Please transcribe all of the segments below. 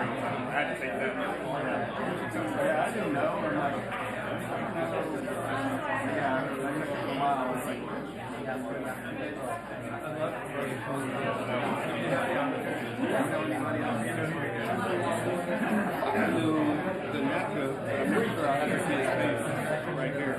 had to take that. Yeah, I didn't know. I'm like, yeah, I'm going to go for a while. It's like, the NACA, I'm pretty sure I had to see space right here.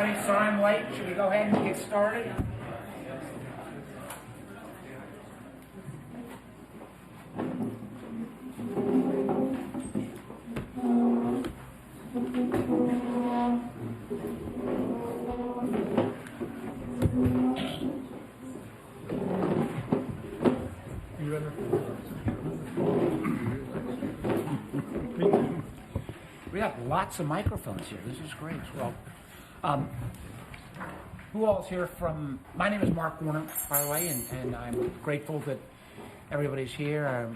everybody. Sorry I'm late. Should we go ahead and get started? We have lots of microphones here. This is great. Well, who all is here from? My name is Mark Warner, by the way, and I'm grateful that everybody's here.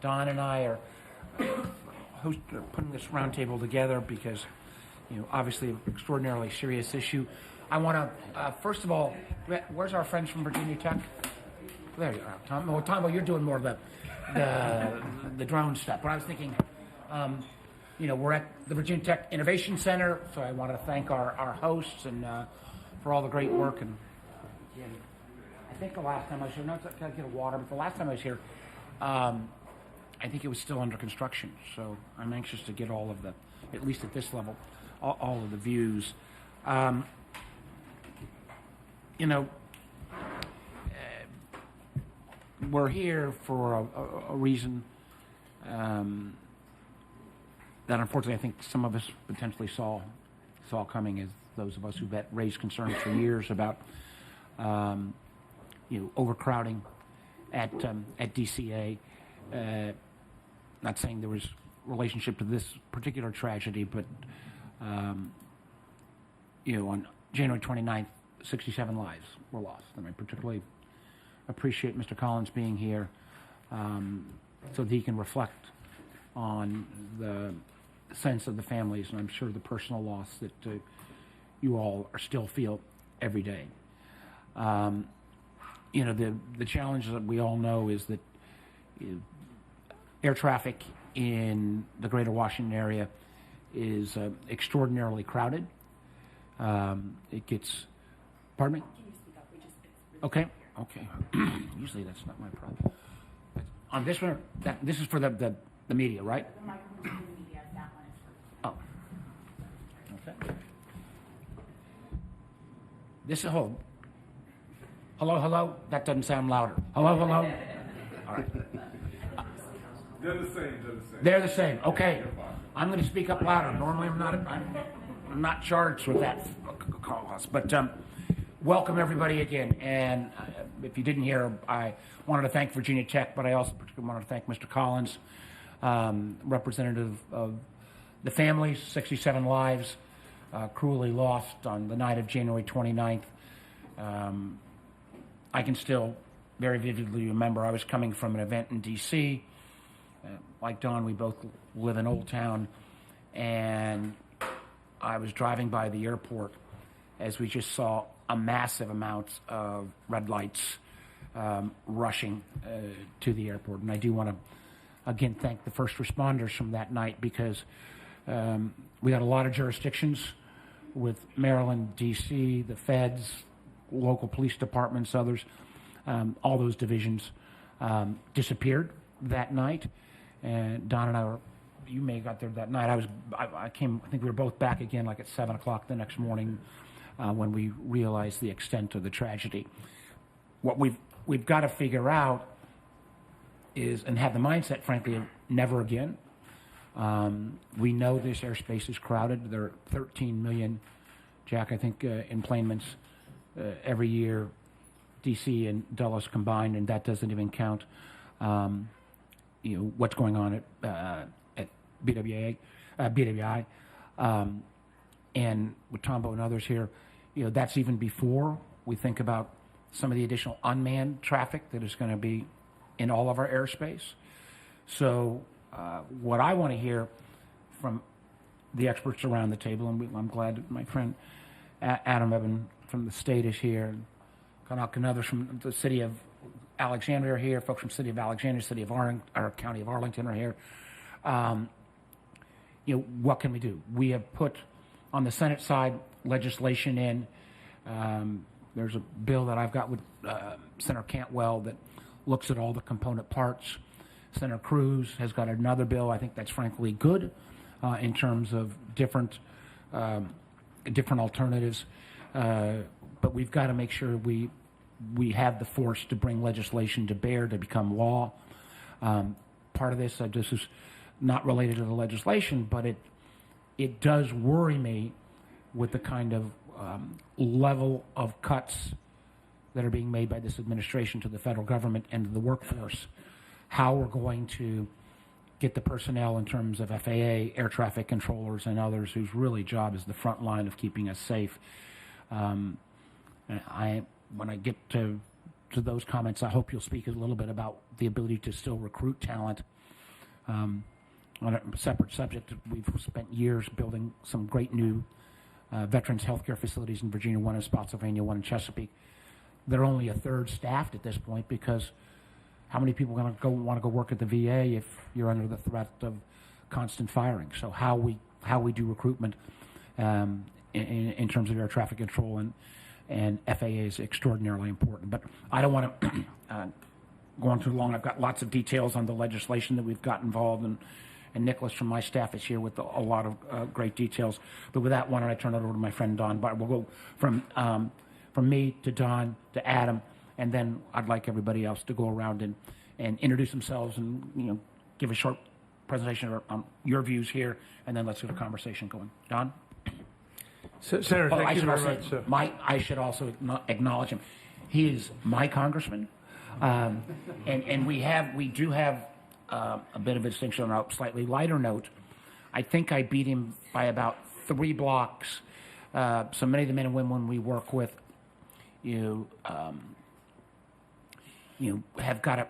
Don and I are putting this roundtable together because, obviously, an extraordinarily serious issue. I want to, first of all, where's our friends from Virginia Tech? There you are, Tom. Well, Tom, you're doing more of the drone stuff. But I was thinking, we're at the Virginia Tech Innovation Center, so I want to thank our hosts and for all the great work. And I think the last time I was here, I gotta get a water, but the last time I was here, I think it was still under construction. So I'm anxious to get all of the, at least at this level, all of the views. We're here for a reason that unfortunately I think some of us potentially saw coming, as those of us who've raised concerns for years about overcrowding at DCA. Not saying there was relationship to this particular tragedy, but on January 29th, 67 lives were lost. And I particularly appreciate Mr. Collins being here so that he can reflect on the sense of the families, and I'm sure the personal loss that you all still feel every day. The challenge that we all know is that air traffic in the greater Washington area is extraordinarily crowded. It gets, pardon me? Can you speak up? Okay. Usually that's not my problem. On this one, this is for the media, right? The microphone for the media, that one is for. Oh. Okay. This is hello. That doesn't sound louder. Hello. All right. They're the same. They're the same. Okay. I'm going to speak up louder. Normally, I'm not charged with that cause, but welcome everybody again. And if you didn't hear, I wanted to thank Virginia Tech, but I also particularly wanted to thank Mr. Collins, representative of the families, 67 lives cruelly lost on the night of January 29th. I can still very vividly remember I was coming from an event in D.C. Like Don, we both live in Old Town, and I was driving by the airport as we just saw a massive amount of red lights rushing to the airport. And I do want to, again, thank the first responders from that night, because we had a lot of jurisdictions with Maryland, D.C., the feds, local police departments, others. All those divisions disappeared that night. And Don and I you may have got there that night. I came, I think we were both back again like at 7 o'clock the next morning when we realized the extent of the tragedy. What we've got to figure out is, and have the mindset, frankly, of never again. We know this airspace is crowded. There are 13 million, Jack, I think, enplanements every year, DC and Dulles combined, and that doesn't even count what's going on at BWI, and with Tombo and others here. That's even before we think about some of the additional unmanned traffic that is going to be in all of our airspace. So what I want to hear from the experts around the table, and I'm glad that my friend Adam Evan from the state is here, and Kanak and others from the city of Alexandria are here, folks from the city of Alexandria, city of our county of Arlington are here. What can we do? We have put on the Senate side legislation in. There's a bill that I've got with Senator Cantwell that looks at all the component parts. Senator Cruz has got another bill. I think that's frankly good in terms of different different alternatives, but we've got to make sure we have the force to bring legislation to bear to become law. Part of this is not related to the legislation, but it does worry me with the kind of level of cuts that are being made by this administration to the federal government and to the workforce, how we're going to get the personnel in terms of FAA, air traffic controllers, and others whose really job is the front line of keeping us safe. When I get to those comments, I hope you'll speak a little bit about the ability to still recruit talent. On a separate subject, we've spent years building some great new veterans healthcare facilities in Virginia, one in Spotsylvania, one in Chesapeake. They're only a third staffed at this point because how many people are going to want to go work at the VA if you're under the threat of constant firing? So how we do recruitment in terms of air traffic control and FAA is extraordinarily important. But I don't want to go on too long. I've got lots of details on the legislation that we've got involved, and Nicholas from my staff is here with a lot of great details. But with that, why don't I turn it over to my friend Don? But we'll go from me to Don to Adam, and then I'd like everybody else to go around and introduce themselves and give a short presentation on your views here, and then let's get a conversation going. Don? Senator, thank you very much. I should also acknowledge him. He is my congressman, and we do have a bit of a distinction on a slightly lighter note. I think I beat him by about 3 blocks. So many of the men and women we work with, have got to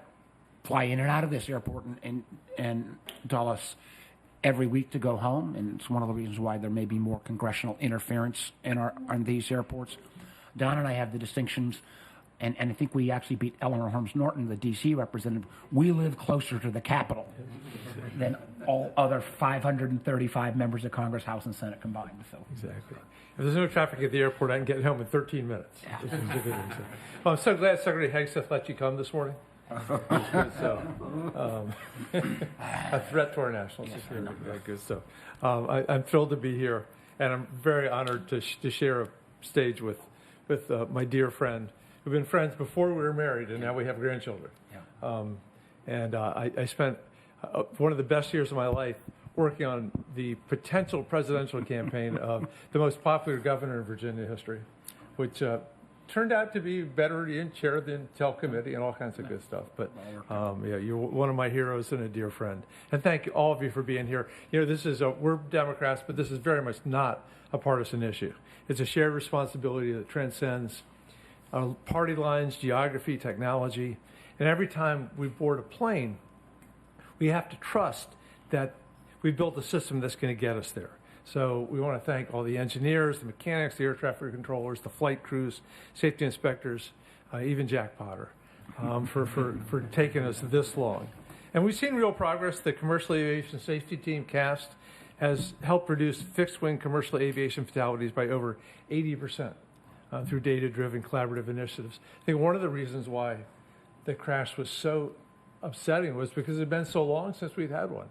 fly in and out of this airport and Dulles every week to go home, and it's one of the reasons why there may be more congressional interference on these airports. Don and I have the distinctions, and I think we actually beat Eleanor Holmes Norton, the D.C. representative. We live closer to the Capitol than all other 535 members of Congress, House, and Senate combined. So exactly. If there's no traffic at the airport, I can get home in 13 minutes. Yeah. I'm so glad Secretary Hegseth let you come this morning. A threat to our national security. Good stuff. I'm thrilled to be here, and I'm very honored to share a stage with my dear friend. We've been friends before we were married, and now we have grandchildren. Yeah. I spent one of the best years of my life working on the potential presidential campaign of the most popular governor in Virginia history, which turned out to be better in chair of the Intel Committee and all kinds of good stuff. But you're one of my heroes and a dear friend. And thank you, all of you for being here. We're Democrats, but this is very much not a partisan issue. It's a shared responsibility that transcends party lines, geography, technology. And every time we board a plane, we have to trust that we've built a system that's going to get us there. So we want to thank all the engineers, the mechanics, the air traffic controllers, the flight crews, safety inspectors, even Jack Potter, for taking us this long. And we've seen real progress. The Commercial Aviation Safety Team, CAST, has helped reduce fixed-wing commercial aviation fatalities by over 80% through data-driven collaborative initiatives. I think one of the reasons why the crash was so upsetting was because it had been so long since we'd had one.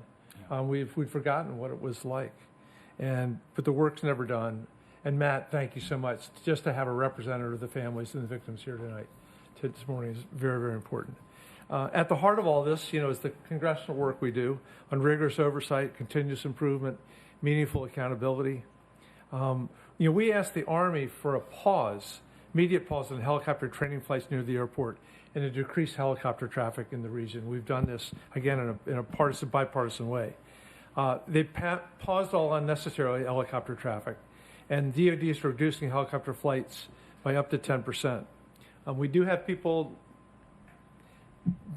Yeah. We'd forgotten what it was like. But the work's never done. And Matt, thank you so much. Just to have a representative of the families and the victims here tonight, this morning, is very, very important. At the heart of all this, is the congressional work we do on rigorous oversight, continuous improvement, meaningful accountability. We asked the Army for a immediate pause on helicopter training flights near the airport and to decrease helicopter traffic in the region. We've done this, again, in a bipartisan way. They paused all unnecessary helicopter traffic, and DoD is reducing helicopter flights by up to 10%. We do have people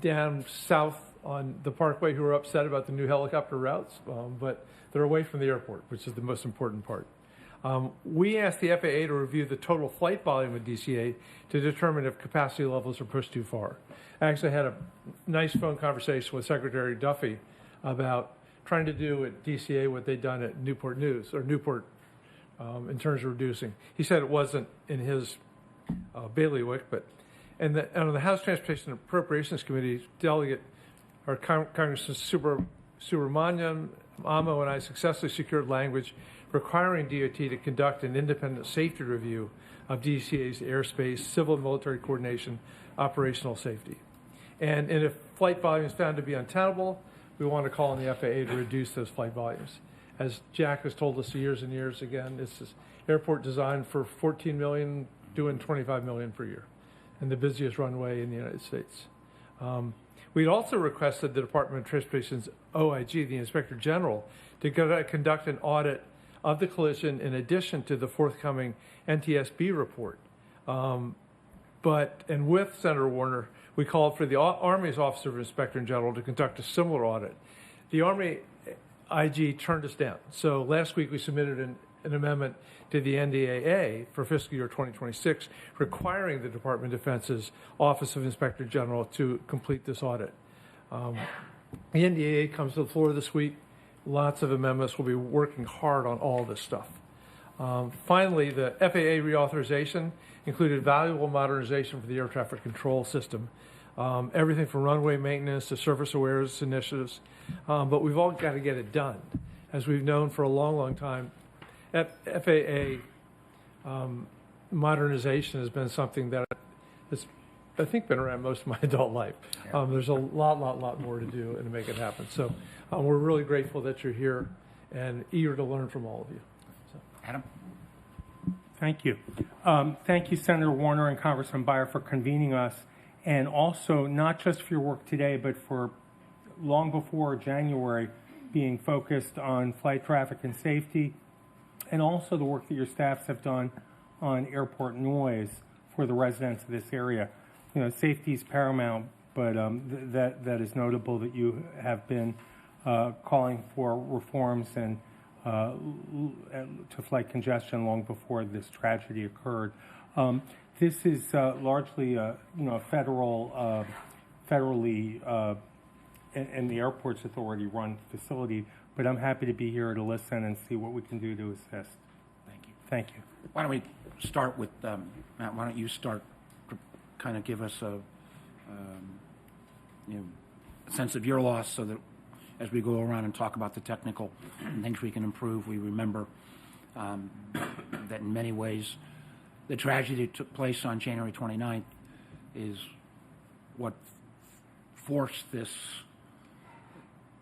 down south on the Parkway who are upset about the new helicopter routes, but they're away from the airport, which is the most important part. We asked the FAA to review the total flight volume of DCA to determine if capacity levels are pushed too far. I actually had a nice phone conversation with Secretary Duffy about trying to do at DCA what they'd done at Newport News, or Newport, in terms of reducing. He said it wasn't in his bailiwick, but on the House Transportation and Appropriations Committee, Congressman Subramaniam, Amo, and I successfully secured language requiring DOT to conduct an independent safety review of DCA's airspace, civil and military coordination, operational safety. And if flight volume is found to be untenable, we want to call on the FAA to reduce those flight volumes. As Jack has told us years and years, again, this is airport designed for 14 million, doing 25 million per year, and the busiest runway in the United States. We also requested the Department of Transportation's OIG, the Inspector General, to conduct an audit of the collision in addition to the forthcoming NTSB report. And with Senator Warner, we called for the Army's Office of Inspector General to conduct a similar audit. The Army IG turned us down. So last week we submitted an amendment to the NDAA for fiscal year 2026, requiring the Department of Defense's Office of Inspector General to complete this audit. The NDAA comes to the floor this week. Lots of amendments. We'll be working hard on all this stuff. Finally, the FAA reauthorization included valuable modernization for the air traffic control system. Everything from runway maintenance to surface awareness initiatives. But we've all got to get it done. As we've known for a long, long time, FAA modernization has been something that has, I think, been around most of my adult life. There's a lot more to do and to make it happen. So we're really grateful that you're here and eager to learn from all of you. So. Adam? Thank you. Thank you, Senator Warner and Congressman Beyer, for convening us, and also not just for your work today, but for long before January being focused on flight traffic and safety, and also the work that your staffs have done on airport noise for the residents of this area. You know, safety is paramount, but that is notable that you have been calling for reforms and to flight congestion long before this tragedy occurred. This is largely a federally and the Airports Authority run facility, but I'm happy to be here to listen and see what we can do to assist. Thank you. Thank you. Why don't we start with, Matt, why don't you start to kind of give us a sense of your loss so that as we go around and talk about the technical things we can improve, we remember that in many ways the tragedy that took place on January 29th is what forced this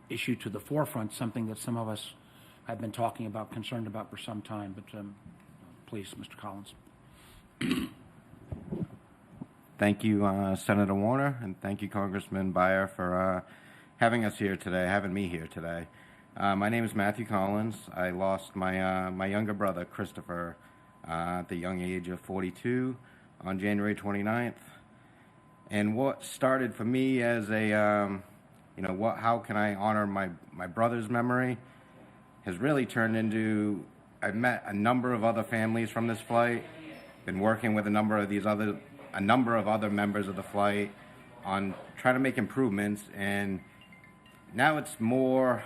issue to the forefront, something that some of us have been talking about, concerned about for some time. But please, Mr. Collins. Thank you, Senator Warner, and thank you, Congressman Beyer, for having me here today. My name is Matthew Collins. I lost my younger brother, Christopher, at the young age of 42 on January 29th. And what started for me as how can I honor my brother's memory has really turned into, I've met a number of other families from this flight, been working with a number of other members of the flight on trying to make improvements, and now it's more,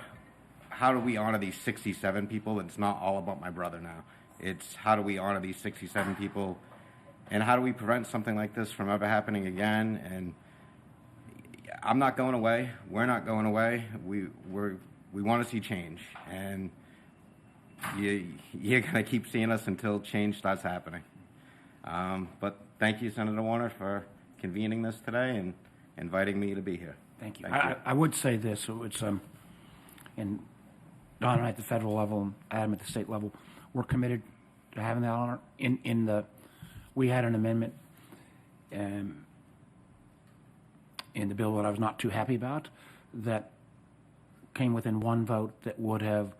how do we honor these 67 people? It's not all about my brother now. It's how do we honor these 67 people, and how do we prevent something like this from ever happening again? And I'm not going away. We're not going away. We want to see change, and you're going to keep seeing us until change starts happening. But thank you, Senator Warner, for convening this today and inviting me to be here. Thank you. I would say this. It's and Don and I at the federal level and Adam at the state level, we're committed to having that honor. We had an amendment in the bill that I was not too happy about that came within one vote that would have,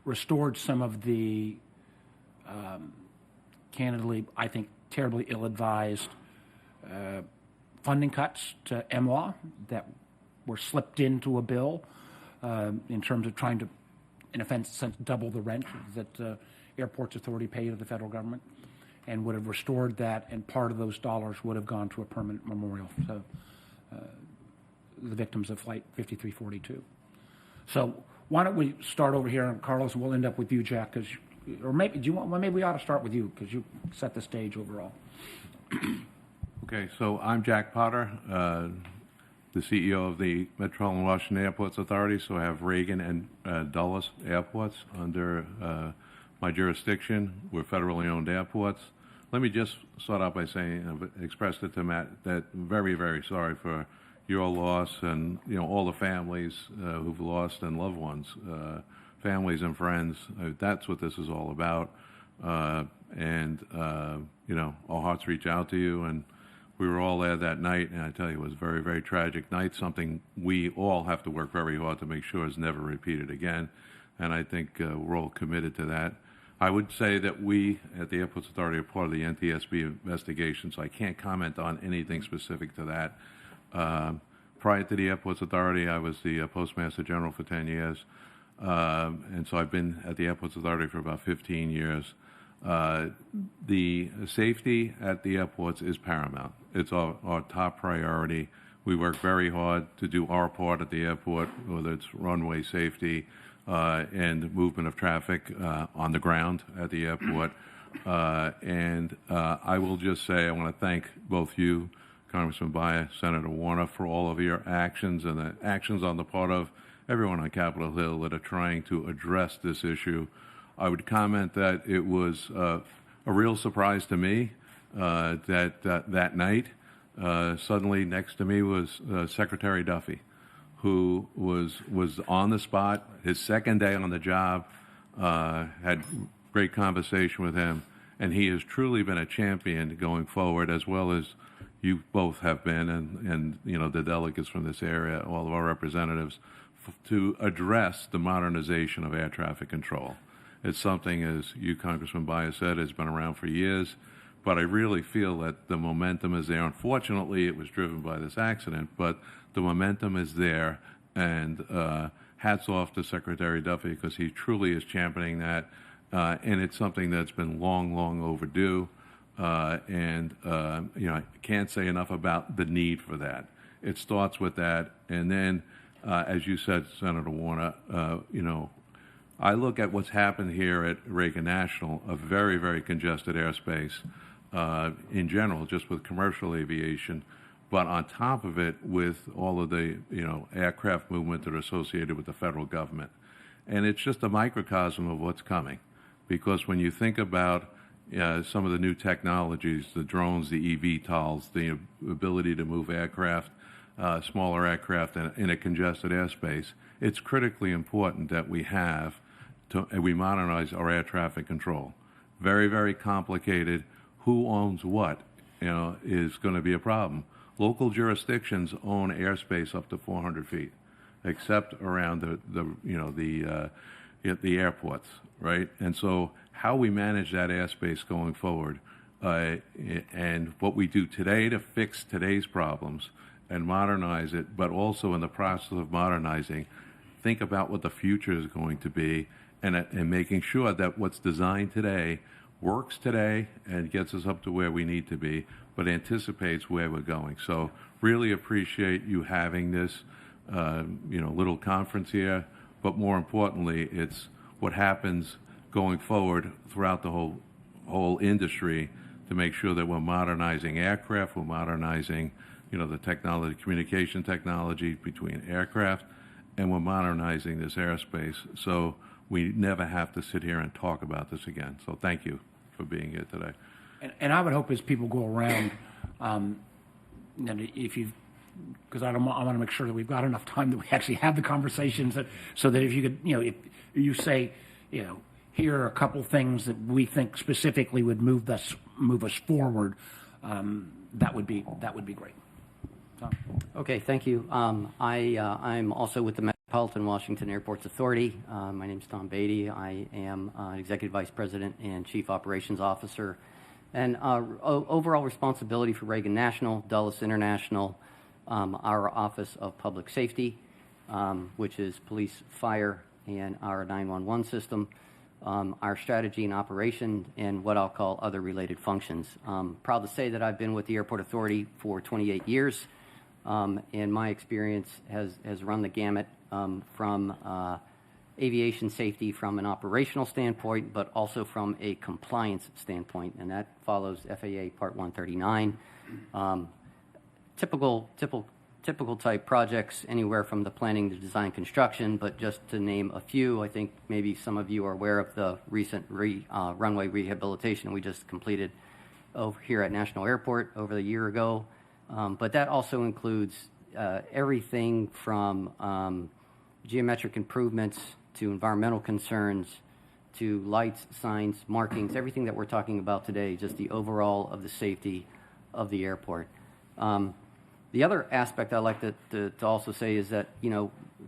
restored some of the candidly, I think, terribly ill-advised funding cuts to MWA that were slipped into a bill in terms of trying to, in a sense, double the rent that Airports Authority paid to the federal government, and would have restored that, and part of those dollars would have gone to a permanent memorial to the victims of Flight 5342. So why don't we start over here, and Carlos, and we'll end up with you, Jack, maybe we ought to start with you because you set the stage overall. Okay, so I'm Jack Potter, the CEO of the Metropolitan Washington Airports Authority, so I have Reagan and Dulles airports under my jurisdiction. We're federally owned airports. Let me just start out by saying, express it to Matt, that I'm very, very sorry for your loss and, you know, all the families who've lost and loved ones, families and friends. That's what this is all about. You know, our hearts reach out to you, and we were all there that night, and I tell you, it was a very, very tragic night, something we all have to work very hard to make sure is never repeated again, and I think we're all committed to that. I would say that we at the Airports Authority are part of the NTSB investigation, so I can't comment on anything specific to that. Prior to the Airports Authority, I was the Postmaster General for 10 years, and so I've been at the Airports Authority for about 15 years. The safety at the airports is paramount. It's our top priority. We work very hard to do our part at the airport, whether it's runway safety and movement of traffic on the ground at the airport. I will just say I want to thank both you, Congressman Bayer, Senator Warner, for all of your actions and the actions on the part of everyone on Capitol Hill that are trying to address this issue. I would comment that it was a real surprise to me that night, suddenly next to me was Secretary Duffy, who was on the spot, his second day on the job, had great conversation with him, and he has truly been a champion going forward, as well as you both have been, and you know, the delegates from this area, all of our representatives, to address the modernization of air traffic control. It's something, as you, Congressman Bayer, said, has been around for years, but I really feel that the momentum is there. Unfortunately, it was driven by this accident, but the momentum is there, and hats off to Secretary Duffy, because he truly is championing that, and it's something that's been long, long overdue, you know, I can't say enough about the need for that. It starts with that, and then, as you said, Senator Warner, you know, I look at what's happened here at Reagan National, a very, very congested airspace in general, just with commercial aviation, but on top of it with all of the, you know, aircraft movement that are associated with the federal government. And it's just a microcosm of what's coming, because when you think about some of the new technologies, the drones, the eVTOLs, the ability to move aircraft, smaller aircraft in a congested airspace, it's critically important that we we modernize our air traffic control. Very, very complicated. Who owns what, you know, is going to be a problem. Local jurisdictions own airspace up to 400 feet, except around the airports, right? And so how we manage that airspace going forward, and what we do today to fix today's problems and modernize it, but also in the process of modernizing, think about what the future is going to be, and making sure that what's designed today works today and gets us up to where we need to be, but anticipates where we're going. So really appreciate you having this, you know, little conference here, but more importantly, it's what happens going forward throughout the whole industry to make sure that we're modernizing aircraft, we're modernizing, you know, the technology, communication technology between aircraft, and we're modernizing this airspace. So we never have to sit here and talk about this again. So thank you for being here today. And I would hope as people go around, if you, because I want to make sure that we've got enough time that we actually have the conversations, so that if you could, you know, if you say, you know, here are a couple things that we think specifically would move us forward, that would be great. So. Okay, thank you. I'm also with the Metropolitan Washington Airports Authority. My name is Tom Beatty. I am Executive Vice President and Chief Operations Officer. And overall responsibility for Reagan National, Dulles International, our Office of Public Safety, which is police, fire, and our 911 system, our strategy and operation, and what I'll call other related functions. Proud to say that I've been with the Airport Authority for 28 years. And my experience has run the gamut from aviation safety from an operational standpoint, but also from a compliance standpoint, and that follows FAA Part 139. Typical typical type projects, anywhere from the planning to design construction. But just to name a few, I think maybe some of you are aware of the recent runway rehabilitation we just completed over here at National Airport over a year ago. But that also includes everything from geometric improvements to environmental concerns to lights, signs, markings, everything that we're talking about today, just the overall of the safety of the airport. The other aspect I like to also say is that,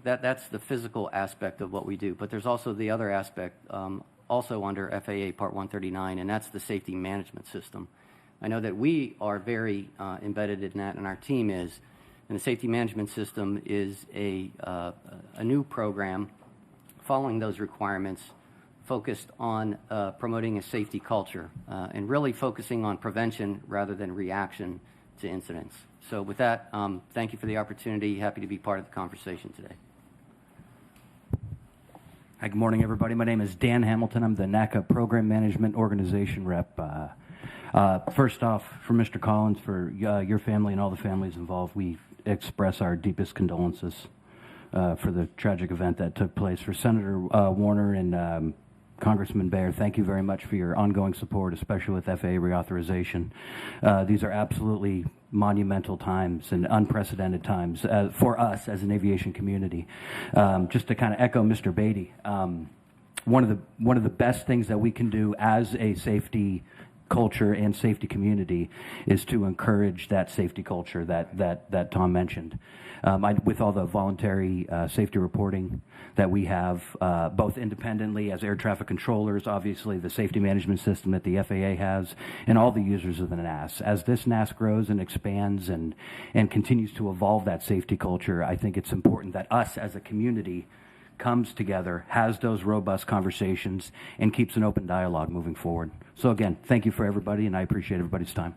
that's the physical aspect of what we do, but there's also the other aspect also under FAA Part 139, and that's the safety management system. I know that we are very embedded in that, and our team is. And the safety management system is a new program following those requirements, focused on promoting a safety culture and really focusing on prevention rather than reaction to incidents. So with that, thank you for the opportunity. Happy to be part of the conversation today. Hi, good morning, everybody. My name is Dan Hamilton. I'm the NACA Program Management Organization Rep. First off, for Mr. Collins, for your family and all the families involved, we express our deepest condolences for the tragic event that took place. For Senator Warner and Congressman Baer, thank you very much for your ongoing support, especially with FAA reauthorization. These are absolutely monumental times and unprecedented times for us as an aviation community. Just to kind of echo Mr. Beatty, one of the best things that we can do as a safety culture and safety community is to encourage that safety culture that Tom mentioned. With all the voluntary safety reporting that we have, both independently as air traffic controllers, obviously the safety management system that the FAA has, and all the users of the NAS. As this NAS grows and expands and continues to evolve that safety culture, I think it's important that us as a community comes together, has those robust conversations, and keeps an open dialogue moving forward. So again, thank you for everybody, and I appreciate everybody's time.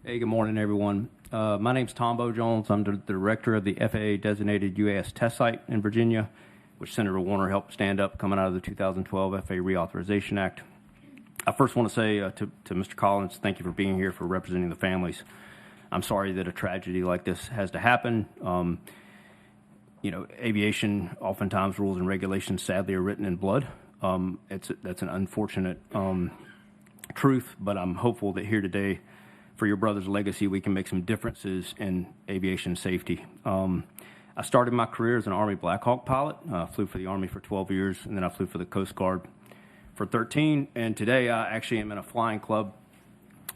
Hey, good morning, everyone. My name's Tom Bo Jones. I'm the director of the FAA-designated UAS test site in Virginia, which Senator Warner helped stand up coming out of the 2012 FAA Reauthorization Act. I first want to say to Mr. Collins, thank you for being here, for representing the families. I'm sorry that a tragedy like this has to happen. Aviation, oftentimes rules and regulations, sadly, are written in blood. That's an unfortunate truth, but I'm hopeful that here today, for your brother's legacy, we can make some differences in aviation safety. I started my career as an Army Black Hawk pilot. I flew for the Army for 12 years, and then I flew for the Coast Guard for 13. And today, I actually am in a flying club,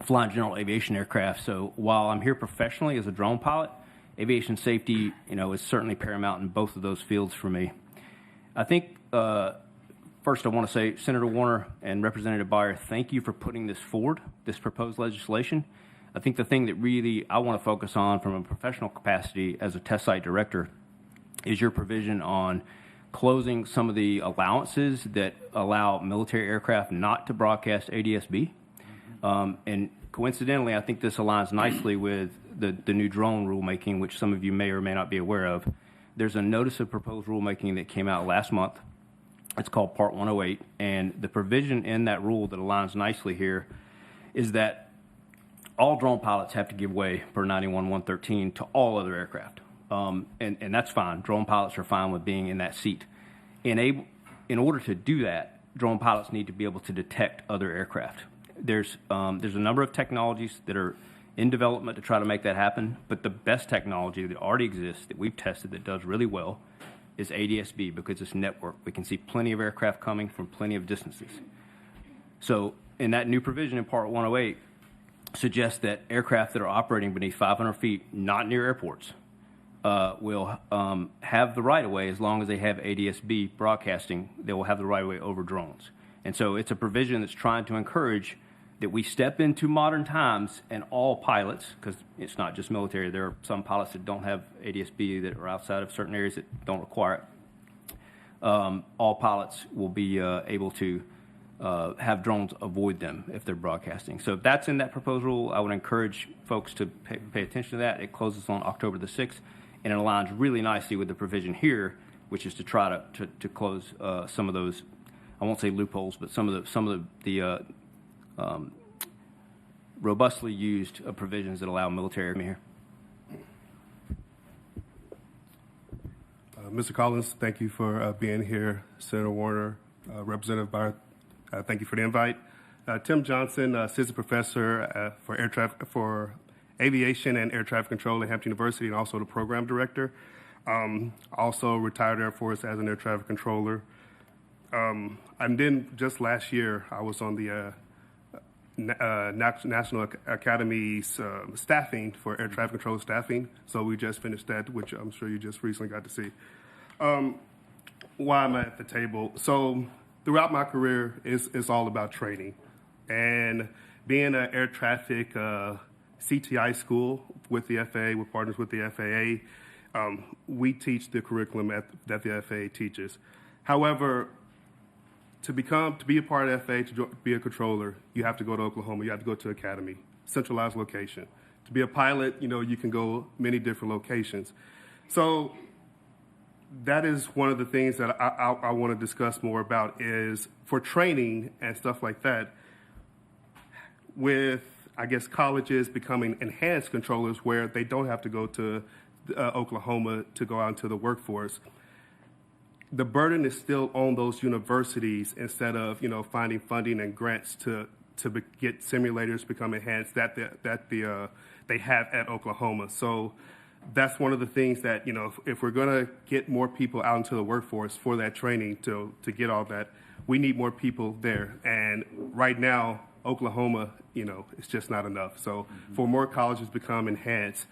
flying general aviation aircraft. So while I'm here professionally as a drone pilot, aviation safety, is certainly paramount in both of those fields for me. I think, first I want to say, Senator Warner and Representative Beyer, thank you for putting this forward, this proposed legislation. I think the thing that really I want to focus on from a professional capacity as a test site director is your provision on closing some of the allowances that allow military aircraft not to broadcast ADS-B. And coincidentally, I think this aligns nicely with the new drone rulemaking, which some of you may or may not be aware of. There's a notice of proposed rulemaking that came out last month. It's called Part 108, and the provision in that rule that aligns nicely here is that all drone pilots have to give way per 91-113 to all other aircraft. And that's fine. Drone pilots are fine with being in that seat. In order to do that, drone pilots need to be able to detect other aircraft. There's a number of technologies that are in development to try to make that happen, but the best technology that already exists, that we've tested, that does really well, is ADS-B, because it's network. We can see plenty of aircraft coming from plenty of distances. So in that new provision in Part 108, suggests that aircraft that are operating beneath 500 feet, not near airports, will have the right-of-way as long as they have ADS-B broadcasting. They will have the right-of-way over drones. And so it's a provision that's trying to encourage that we step into modern times, and all pilots, because it's not just military, there are some pilots that don't have ADS-B that are outside of certain areas that don't require it. All pilots will be able to have drones avoid them if they're broadcasting. So if that's in that proposed rule, I would encourage folks to pay attention to that. It closes on October the 6th, and it aligns really nicely with the provision here, which is to try to close some of those, I won't say loopholes, but some of the robustly used provisions that allow military here. Mr. Collins, thank you for being here. Senator Warner, Representative Byer, thank you for the invite. Tim Johnson, assistant professor for aviation and air traffic control at Hampton University, and also the program director. Also retired Air Force as an air traffic controller. And then just last year, I was on the National Academy's staffing for air traffic control staffing. So we just finished that, which I'm sure you just recently got to see. Why am I at the table? So throughout my career, it's all about training. And being an air traffic CTI school with the FAA, we're partners with the FAA, we teach the curriculum that the FAA teaches. However, to be a part of the FAA, to be a controller, you have to go to Oklahoma. You have to go to Academy, centralized location. To be a pilot, you can go many different locations. So that is one of the things that I want to discuss more about is for training and stuff like that, with, I guess, colleges becoming enhanced controllers where they don't have to go to Oklahoma to go out into the workforce. The burden is still on those universities instead of, finding funding and grants to get simulators become enhanced that they have at Oklahoma. So that's one of the things that, if we're going to get more people out into the workforce for that training to get all that, we need more people there. And right now, Oklahoma, it's just not enough. So for more colleges to become enhanced,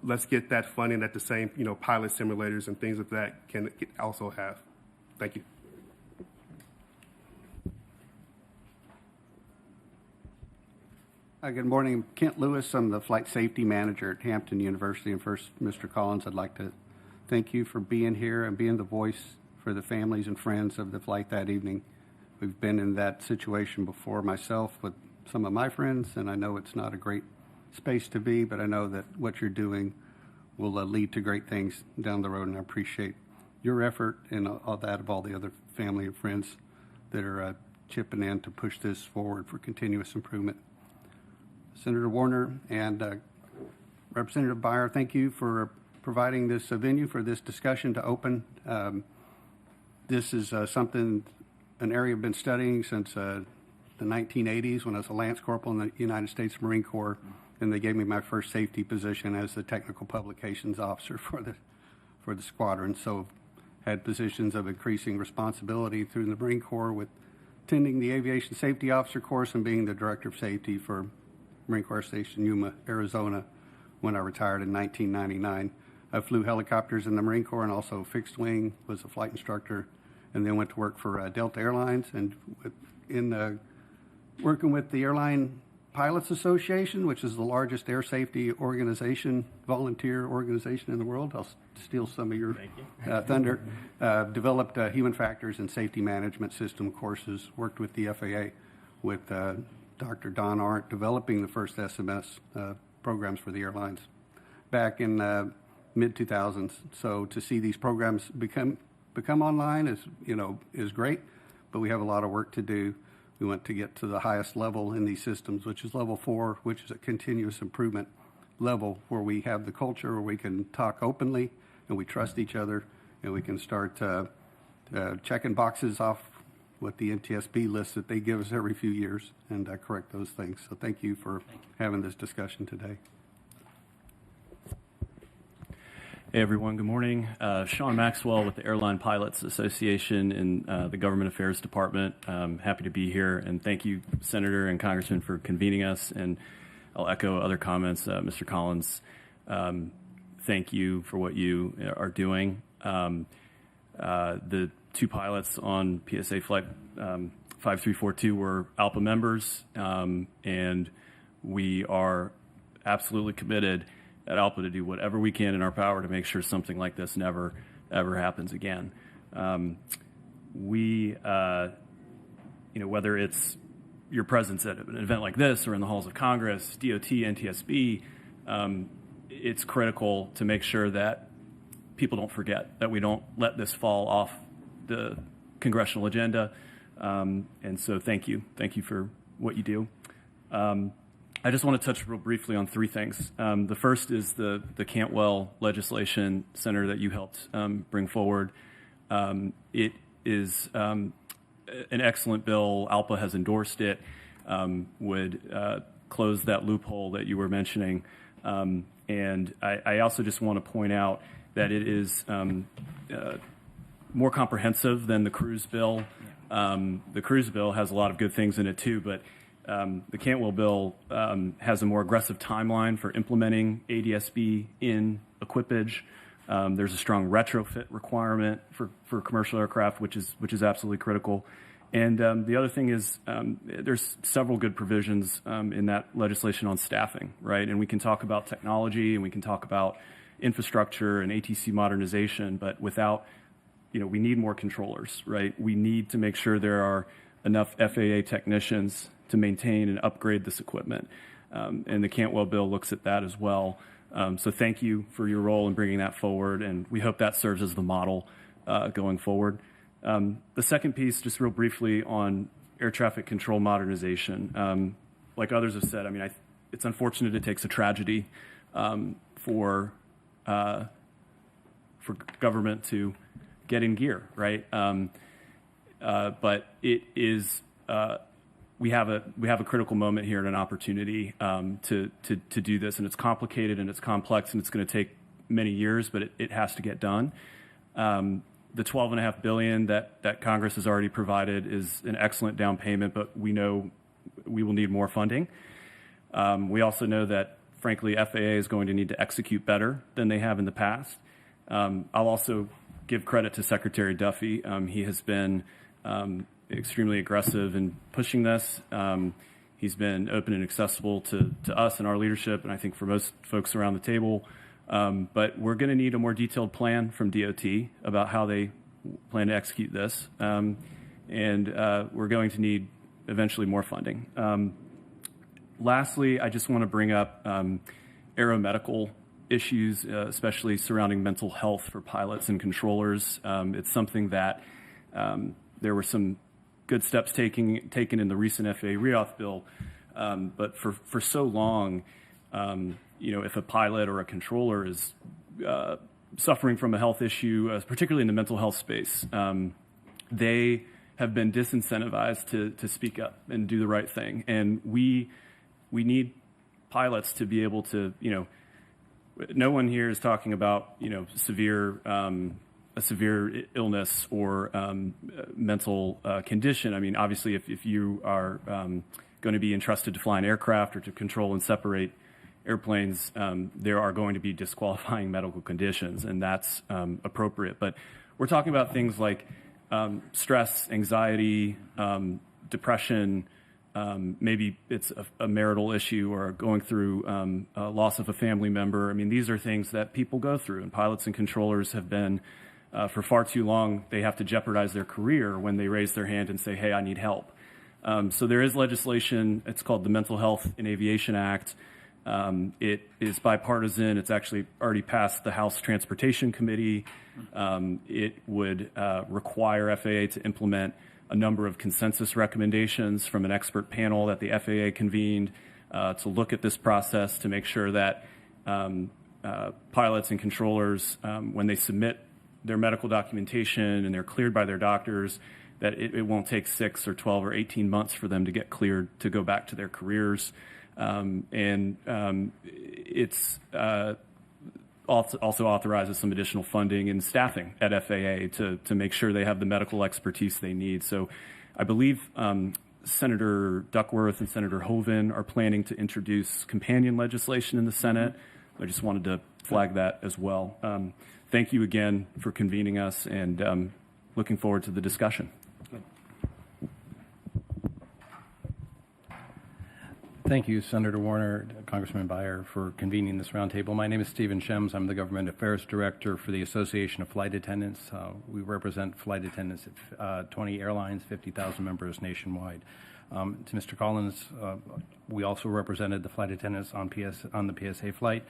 let's get that funding that the same, pilot simulators and things of that can also have. Thank you. Good morning. I'm Kent Lewis. I'm the flight safety manager at Hampton University. And first, Mr. Collins, I'd like to thank you for being here and being the voice for the families and friends of the flight that evening. We've been in that situation before myself with some of my friends, and I know it's not a great space to be, but I know that what you're doing will lead to great things down the road, and I appreciate your effort and all that of all the other family and friends that are chipping in to push this forward for continuous improvement. Senator Warner and Representative Byer, thank you for providing this venue for this discussion to open. This is an area I've been studying since the 1980s when I was a Lance Corporal in the United States Marine Corps, and they gave me my first safety position as the technical publications officer for the squadron. So had positions of increasing responsibility through the Marine Corps with attending the aviation safety officer course and being the director of safety for Marine Corps Station Yuma, Arizona, when I retired in 1999. I flew helicopters in the Marine Corps and also fixed wing, was a flight instructor, and then went to work for Delta Airlines. And working with the Airline Pilots Association, which is the largest air safety organization, volunteer organization in the world. I'll steal some of your thunder. Developed human factors and safety management system courses. Worked with the FAA with Dr. Don Arndt, developing the first SMS programs for the airlines back in mid-2000s. So to see these programs become online is great, but we have a lot of work to do. We want to get to the highest level in these systems, which is level 4, which is a continuous improvement level where we have the culture where we can talk openly and we trust each other and we can start checking boxes off with the NTSB list that they give us every few years and correct those things. So thank you for having this discussion today. Hey everyone, good morning. Sean Maxwell with the Airline Pilots Association in the Government Affairs Department. Happy to be here, and thank you, Senator and Congressman, for convening us. And I'll echo other comments. Mr. Collins, thank you for what you are doing. The two pilots on PSA Flight 5342 were ALPA members, and we are absolutely committed at ALPA to do whatever we can in our power to make sure something like this never, ever happens again. Whether it's your presence at an event like this or in the halls of Congress, DOT, NTSB, it's critical to make sure that people don't forget, that we don't let this fall off the congressional agenda. And so thank you. Thank you for what you do. I just want to touch real briefly on three things. The first is the Cantwell legislation, Senator, that you helped bring forward. It is an excellent bill. ALPA has endorsed it, would close that loophole that you were mentioning. And I also just want to point out that it is more comprehensive than the Cruz bill. The Cruz bill has a lot of good things in it too, but the Cantwell bill has a more aggressive timeline for implementing ADS-B in equipage. There's a strong retrofit requirement for commercial aircraft, which is absolutely critical. And the other thing is there's several good provisions in that legislation on staffing, right? And we can talk about technology and we can talk about infrastructure and ATC modernization, but without, we need more controllers, right? We need to make sure there are enough FAA technicians to maintain and upgrade this equipment. And the Cantwell bill looks at that as well. So thank you for your role in bringing that forward, and we hope that serves as the model going forward. The second piece, just real briefly on air traffic control modernization. Like others have said, it's unfortunate it takes a tragedy for government to get in gear, right? But it is we have a critical moment here and an opportunity to do this, and it's complicated and it's complex and it's going to take many years, but it has to get done. The $12.5 billion that Congress has already provided is an excellent down payment, but we know we will need more funding. We also know that, frankly, FAA is going to need to execute better than they have in the past. I'll also give credit to Secretary Duffy. He has been extremely aggressive in pushing this. He's been open and accessible to us and our leadership, and I think for most folks around the table. But we're going to need a more detailed plan from DOT about how they plan to execute this. And we're going to need eventually more funding. Lastly, I just want to bring up aeromedical issues, especially surrounding mental health for pilots and controllers. It's something that there were some good steps taken in the recent FAA REAUth bill, but for so long, if a pilot or a controller is suffering from a health issue, particularly in the mental health space, they have been disincentivized to speak up and do the right thing. And we need pilots to be able to, no one here is talking about, a severe illness or mental condition. Obviously, if you are going to be entrusted to fly an aircraft or to control and separate airplanes, there are going to be disqualifying medical conditions, and that's appropriate. But we're talking about things like stress, anxiety, depression, maybe it's a marital issue or going through loss of a family member. These are things that people go through, and pilots and controllers have been, for far too long, they have to jeopardize their career when they raise their hand and say, hey, I need help. So there is legislation. It's called the Mental Health in Aviation Act. It is bipartisan. It's actually already passed the House Transportation Committee. It would require FAA to implement a number of consensus recommendations from an expert panel that the FAA convened to look at this process to make sure that pilots and controllers, when they submit their medical documentation and they're cleared by their doctors, that it won't take 6 or 12 or 18 months for them to get cleared to go back to their careers. It's also authorizes some additional funding and staffing at FAA to make sure they have the medical expertise they need. So I believe Senator Duckworth and Senator Hoeven are planning to introduce companion legislation in the Senate. I just wanted to flag that as well. Thank you again for convening us, and looking forward to the discussion. Thank you, Senator Warner, Congressman Beyer, for convening this roundtable. My name is Stephen Shems. I'm the Government Affairs Director for the Association of Flight Attendants. We represent flight attendants at 20 airlines, 50,000 members nationwide. To Mr. Collins, we also represented the flight attendants on the PSA flight.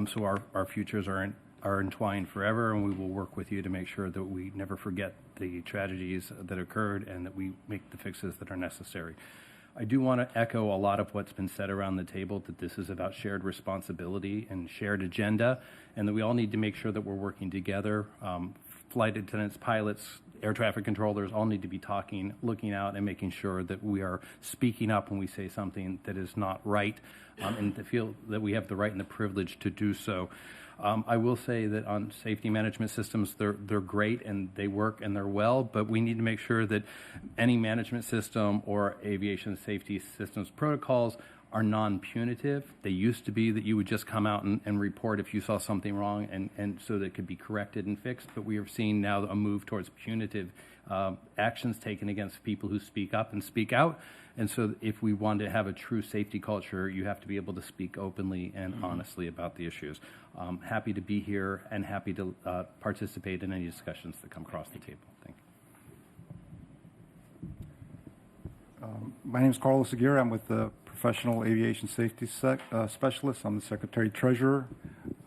So our futures are entwined forever, and we will work with you to make sure that we never forget the tragedies that occurred and that we make the fixes that are necessary. I do want to echo a lot of what's been said around the table, that this is about shared responsibility and shared agenda, and that we all need to make sure that we're working together. Flight attendants, pilots, air traffic controllers all need to be talking, looking out, and making sure that we are speaking up when we say something that is not right, and to feel that we have the right and the privilege to do so. I will say that on safety management systems, they're great and they work and they're well, but we need to make sure that any management system or aviation safety systems protocols are non-punitive. They used to be that you would just come out and report if you saw something wrong, and so that it could be corrected and fixed, but we are seeing now a move towards punitive actions taken against people who speak up and speak out. And so if we want to have a true safety culture, you have to be able to speak openly and honestly about the issues. Happy to be here and happy to participate in any discussions that come across the table. Thank you. My name is Carlos Aguirre. I'm with the Professional Aviation Safety Specialist. I'm the Secretary Treasurer.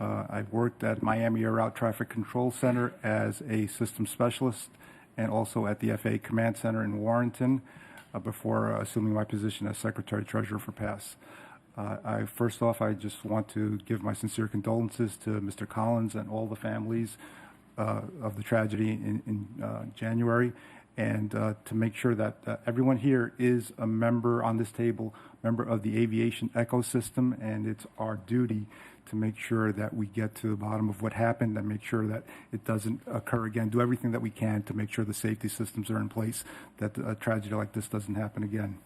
I've worked at Miami Air Route Traffic Control Center as a systems specialist and also at the FAA Command Center in Warrenton before assuming my position as Secretary Treasurer for PASS. First off, I just want to give my sincere condolences to Mr. Collins and all the families of the tragedy in January, and to make sure that everyone here is a member on this table, member of the aviation ecosystem, and it's our duty to make sure that we get to the bottom of what happened and make sure that it doesn't occur again. Do everything that we can to make sure the safety systems are in place, that a tragedy like this doesn't happen again.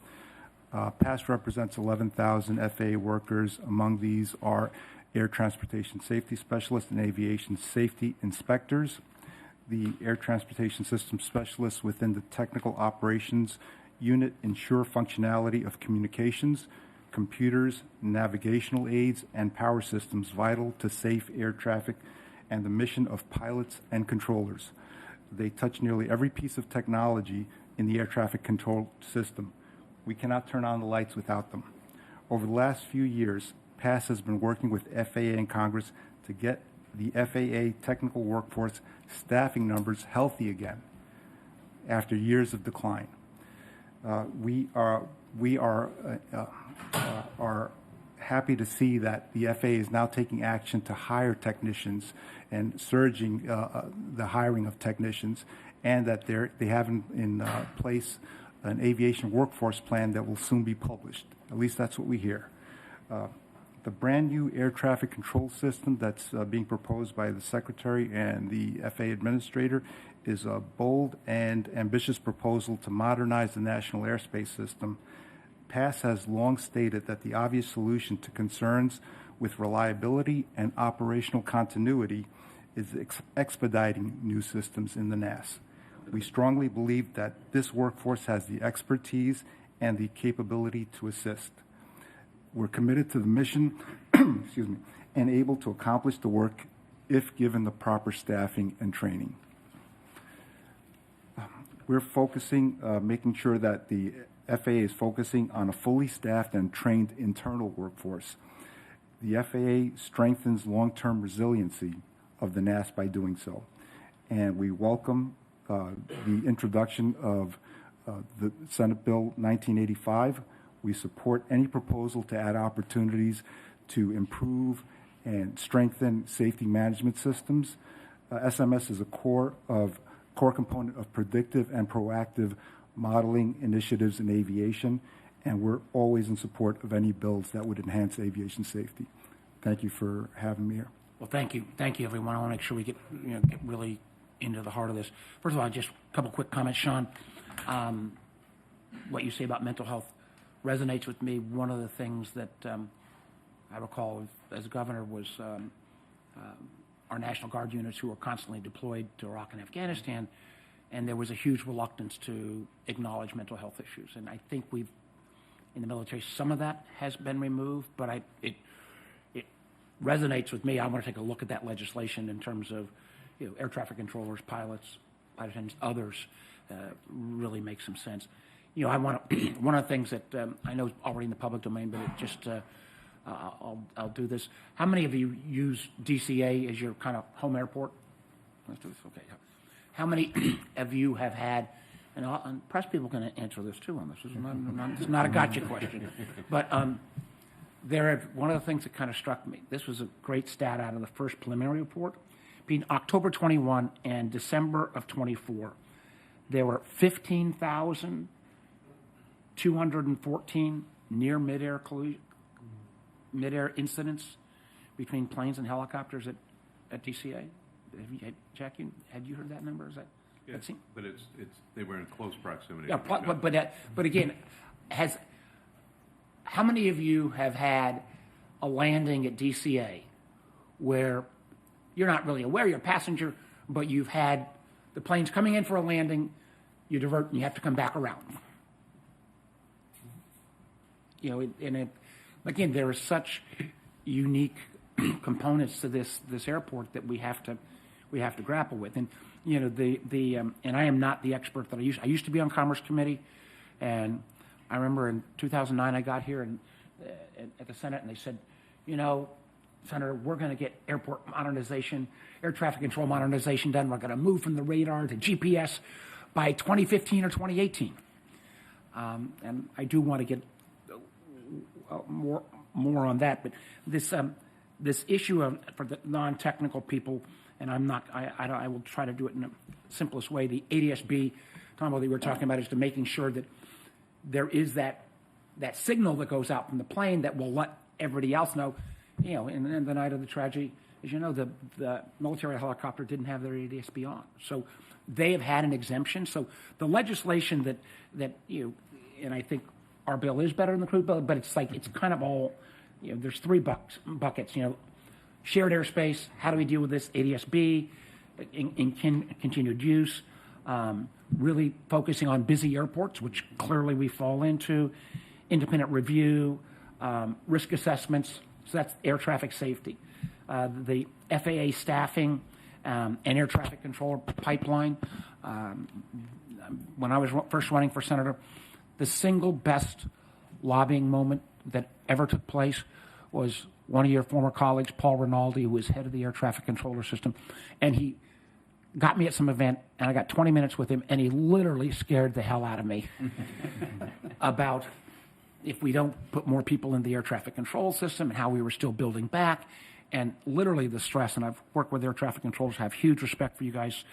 PASS represents 11,000 FAA workers. Among these are air transportation safety specialists and aviation safety inspectors. The air transportation system specialists within the technical operations unit ensure functionality of communications, computers, navigational aids, and power systems vital to safe air traffic and the mission of pilots and controllers. They touch nearly every piece of technology in the air traffic control system. We cannot turn on the lights without them. Over the last few years, PASS has been working with FAA and Congress to get the FAA technical workforce staffing numbers healthy again after years of decline. We are happy to see that the FAA is now taking action to hire technicians and surging the hiring of technicians, and that they have in place an aviation workforce plan that will soon be published. At least that's what we hear. The brand new air traffic control system that's being proposed by the Secretary and the FAA Administrator is a bold and ambitious proposal to modernize the national airspace system. PASS has long stated that the obvious solution to concerns with reliability and operational continuity is expediting new systems in the NAS. We strongly believe that this workforce has the expertise and the capability to assist. We're committed to the mission excuse me, and able to accomplish the work if given the proper staffing and training. We're focusing, making sure that the FAA is focusing on a fully staffed and trained internal workforce. The FAA strengthens long-term resiliency of the NAS by doing so. And we welcome the introduction of the Senate Bill 1985. We support any proposal to add opportunities to improve and strengthen safety management systems. SMS is a core component of predictive and proactive modeling initiatives in aviation, and we're always in support of any bills that would enhance aviation safety. Thank you for having me here. Well, thank you, everyone. I want to make sure we get really into the heart of this. First of all, just a couple quick comments, Sean. What you say about mental health resonates with me. One of the things that I recall as governor was our National Guard units who were constantly deployed to Iraq and Afghanistan, and there was a huge reluctance to acknowledge mental health issues. And I think in the military, some of that has been removed, but it resonates with me. I want to take a look at that legislation in terms of air traffic controllers, pilots, flight attendants, others. Really makes some sense. I want to, one of the things that I know is already in the public domain, but it just I'll do this. How many of you use DCA as your kind of home airport? Let's do this. Okay. How many of you have had and press people can answer this too on this. This is not a gotcha question. But one of the things that kind of struck me, this was a great stat out of the first preliminary report. Between October 21 and December of 24, there were 15,214 near midair incidents between planes and helicopters at DCA. Jack, had you heard that number? Is that? Yeah, but they were in close proximity. Yeah, but again, how many of you have had a landing at DCA where you're not really aware you're a passenger, but you've had the plane's coming in for a landing, you divert and you have to come back around. Again, there are such unique components to this airport that we have to grapple with. And and I am not the expert that I used to be on Commerce Committee, and I remember in 2009 I got here and at the Senate and they said, Senator, we're going to get airport modernization, air traffic control modernization done. We're going to move from the radar to GPS by 2015 or 2018. And I do want to get more on that. But this issue for the non-technical people, and I will try to do it in the simplest way. The ADS-B, Tom, what we were talking about is to making sure that there is that signal that goes out from the plane that will let everybody else know. In the night of the tragedy, as you know, the military helicopter didn't have their ADS-B on. So they have had an exemption. So the legislation that and I think our bill is better than the crude bill, but it's kind of all, there's three buckets, shared airspace, how do we deal with this ADS-B, in continued use, really focusing on busy airports, which clearly we fall into, independent review, risk assessments. So that's air traffic safety. The FAA staffing and air traffic controller pipeline. When I was first running for senator, the single best lobbying moment that ever took place was one of your former colleagues, Paul Rinaldi, who was head of the air traffic controller system. And he got me at some event, and I got 20 minutes with him, and he literally scared the hell out of me about if we don't put more people in the air traffic control system and how we were still building back, and literally the stress. And I've worked with air traffic controllers, have huge respect for you guys,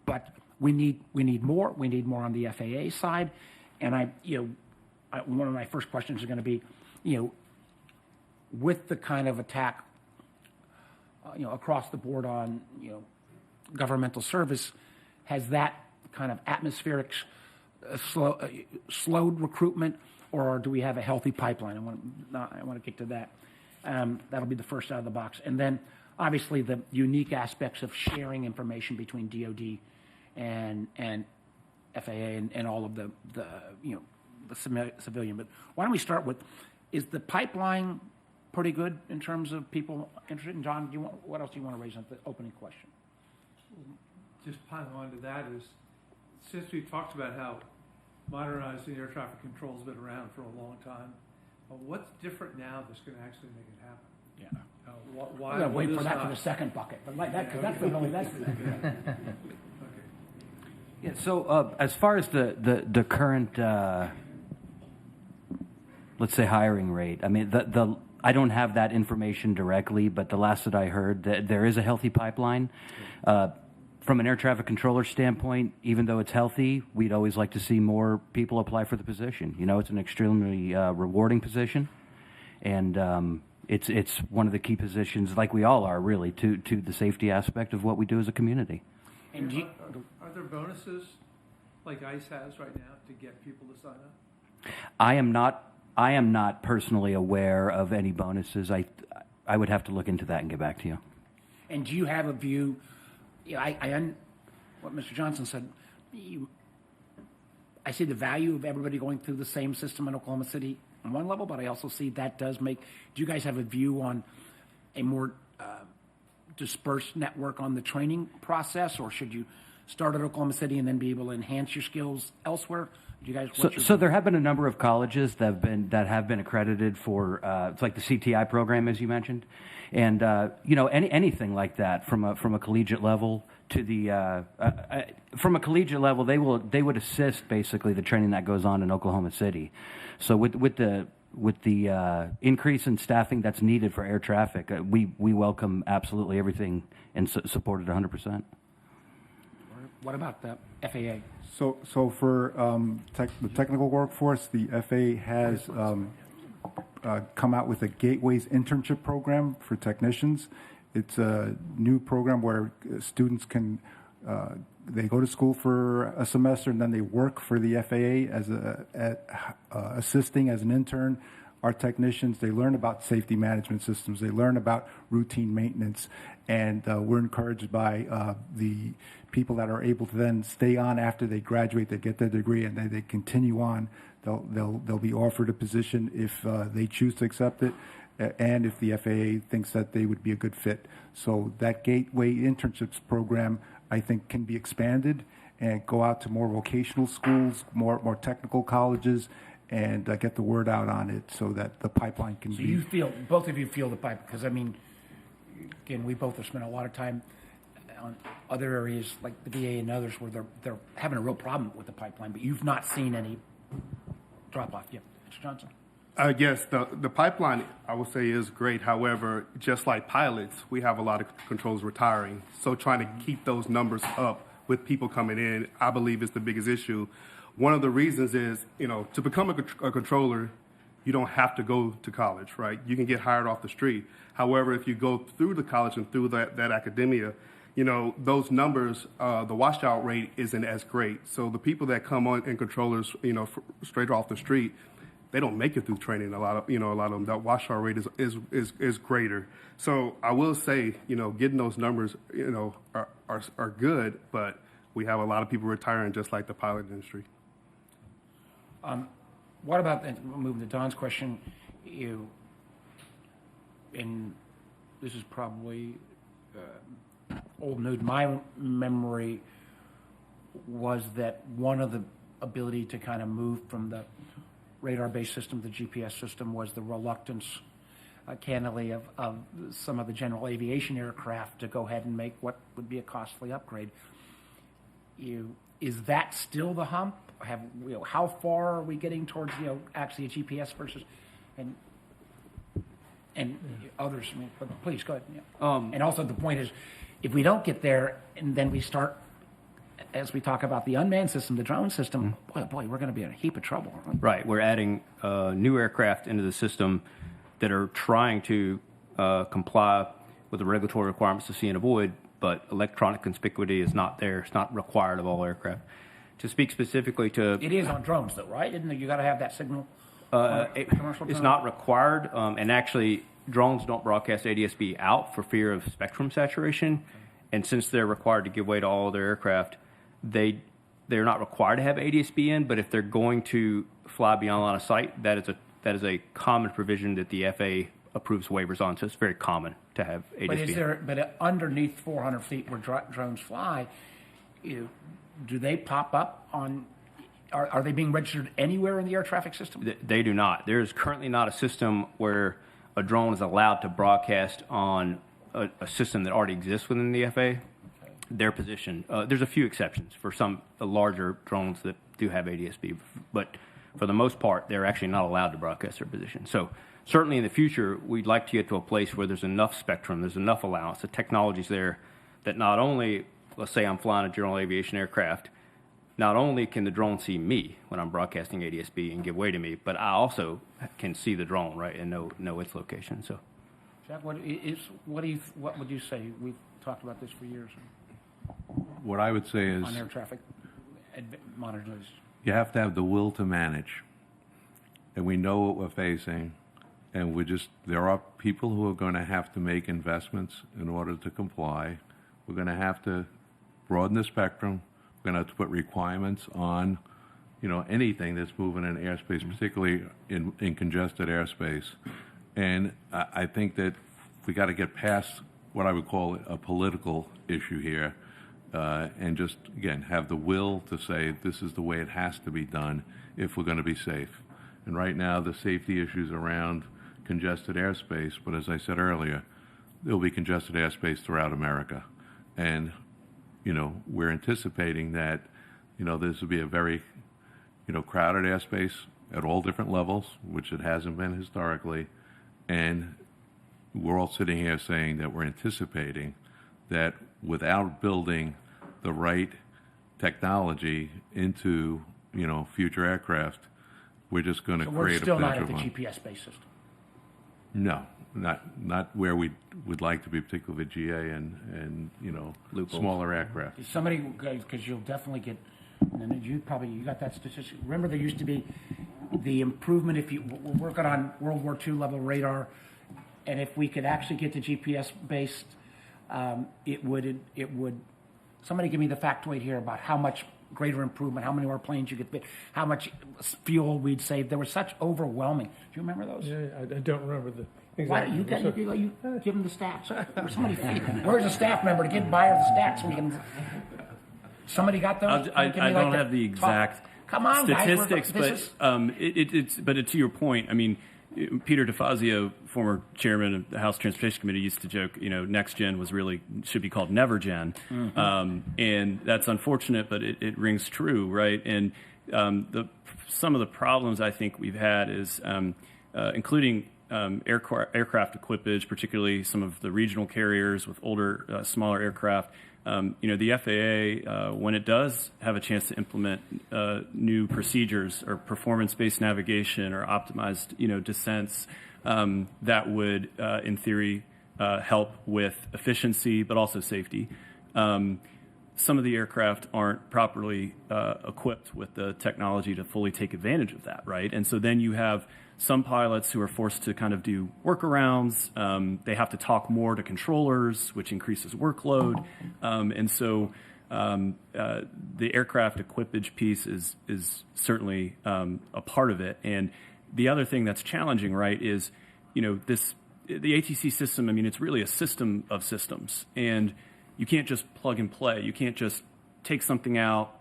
but we need more. We need more on the FAA side. And one of my first questions is going to be, with the kind of attack, across the board on, governmental service, has that kind of atmospheric slowed recruitment, or do we have a healthy pipeline? I want to get to that. That'll be the first out of the box. And then, obviously, the unique aspects of sharing information between DoD and FAA and all of the civilian. But why don't we start with, is the pipeline pretty good in terms of people interested? And John, what else do you want to raise on the opening question? Just piling on to that is, since we talked about how modernizing air traffic control has been around for a long time, what's different now that's going to actually make it happen? Yeah. Why? I'm going to wait for that for the second bucket, but because that's really that's. Yeah. So as far as the current, let's say, hiring rate, I mean, I don't have that information directly, but the last that I heard, there is a healthy pipeline. From an air traffic controller standpoint, even though it's healthy, we'd always like to see more people apply for the position. It's an extremely rewarding position, and it's one of the key positions, like we all are, really, to the safety aspect of what we do as a community. And are there bonuses like ICE has right now to get people to sign up? I am not personally aware of any bonuses. I would have to look into that and get back to you. And do you have a view? What Mr. Johnson said. I see the value of everybody going through the same system in Oklahoma City on one level, but I also see that does make. Do you guys have a view on a more dispersed network on the training process, or should you start at Oklahoma City and then be able to enhance your skills elsewhere? Do you guys? So there have been a number of colleges that have been accredited for it's like the CTI program, as you mentioned, and anything like that from a collegiate level to the from a collegiate level, they would assist basically the training that goes on in Oklahoma City. So with the increase in staffing that's needed for air traffic, we welcome absolutely everything and support it 100%. What about the FAA? So for the technical workforce, the FAA has come out with a Gateways internship program for technicians. It's a new program where students can they go to school for a semester and then they work for the FAA as assisting as an intern. Our technicians, they learn about safety management systems, they learn about routine maintenance, and we're encouraged by the people that are able to then stay on after they graduate, they get their degree, and then they continue on. They'll be offered a position if they choose to accept it, and if the FAA thinks that they would be a good fit. So that Gateway internships program, I think, can be expanded and go out to more vocational schools, more technical colleges, and get the word out on it so that the pipeline can be. So both of you feel the pipe, because I mean, again, we both have spent a lot of time on other areas like the VA and others where they're having a real problem with the pipeline, but you've not seen any drop off yet. Mr. Johnson? Yes, the pipeline, I would say, is great. However, just like pilots, we have a lot of controls retiring. So trying to keep those numbers up with people coming in, I believe, is the biggest issue. One of the reasons is, to become a controller, you don't have to go to college, right? You can get hired off the street. However, if you go through the college and through that academia, those numbers, the washout rate isn't as great. So the people that come on in controllers, straight off the street, they don't make it through training. A lot of them, that washout rate is greater. So I will say, getting those numbers, are good, but we have a lot of people retiring just like the pilot industry. What about, and moving to Don's question, and this is probably old news. My memory was that one of the ability to kind of move from the radar-based system to the GPS system was the reluctance, candidly, of some of the general aviation aircraft to go ahead and make what would be a costly upgrade. Is that still the hump? How far are we getting towards actually a GPS versus and others? I mean, but please go ahead. Yeah. And also the point is, if we don't get there, and then we start, as we talk about the unmanned system, the drone system, boy, we're going to be in a heap of trouble. Right. We're adding new aircraft into the system that are trying to comply with the regulatory requirements to see and avoid, but electronic conspicuity is not there. It's not required of all aircraft. To speak specifically to... It is on drones, though, right? Isn't it? You got to have that signal commercial drone? It's not required, and actually, drones don't broadcast ADS-B out for fear of spectrum saturation, and since they're required to give way to all their aircraft, they're not required to have ADS-B in, but if they're going to fly beyond line of sight, that is a common provision that the FAA approves waivers on, so it's very common to have ADS-B. But underneath 400 feet where drones fly, do they pop up on? Are they being registered anywhere in the air traffic system? They do not. There is currently not a system where a drone is allowed to broadcast on a system that already exists within the FAA. Their position. There's a few exceptions for some larger drones that do have ADS-B, but for the most part, they're actually not allowed to broadcast their position. So certainly in the future, we'd like to get to a place where there's enough spectrum, there's enough allowance, the technology's there that not only, let's say I'm flying a general aviation aircraft, not only can the drone see me when I'm broadcasting ADS-B and give way to me, but I also can see the drone, right, and know its location. So, Jack, what would you say? We've talked about this for years. What I would say is on air traffic monitors. You have to have the will to manage, and we know what we're facing, and there are people who are going to have to make investments in order to comply. We're going to have to broaden the spectrum. We're going to have to put requirements on, anything that's moving in airspace, particularly in congested airspace. And I think that we got to get past what I would call a political issue here. and just, again, have the will to say this is the way it has to be done if we're going to be safe. And right now, the safety issues around congested airspace, but as I said earlier, there'll be congested airspace throughout America. And, we're anticipating that, this will be a very, crowded airspace at all different levels, which it hasn't been historically. And we're all sitting here saying that we're anticipating that without building the right technology into, future aircraft, we're just going to So create we're still a not potential at the harm. GPS-based system. No, not where we would like to be, particularly with GA and smaller aircraft. Somebody, because you'll definitely get, and you got that statistic. Remember, there used to be the improvement if we're working on World War II level radar, and if we could actually get the GPS-based, it would. Somebody give me the factoid here about how much greater improvement, how many more planes you could fit, how much fuel we'd save. There were such overwhelming. Do you remember those? Yeah, I don't remember the Why don't exact. you give them the stats? Or somebody, where's a staff member to give Bayer the stats so we can? Somebody got those? I Give me don't like have the exact Come on, statistics, guys, but to your point, I mean, Peter DeFazio, former chairman of the House Transportation Committee, used to joke, next gen should be called never gen, and that's unfortunate, but it rings true, right? And some of the problems I think we've had is including aircraft equipage, particularly some of the regional carriers with older, smaller aircraft. The FAA, when it does have a chance to implement new procedures or performance-based navigation or optimized, descents, that would, in theory, help with efficiency, but also safety. Some of the aircraft aren't properly equipped with the technology to fully take advantage of that, right? And so then you have some pilots who are forced to kind of do workarounds. They have to talk more to controllers, which increases workload. And so the aircraft equipage piece is certainly a part of it. And the other thing that's challenging, right, is, the ATC system, I mean, it's really a system of systems. And you can't just plug and play. You can't just take something out,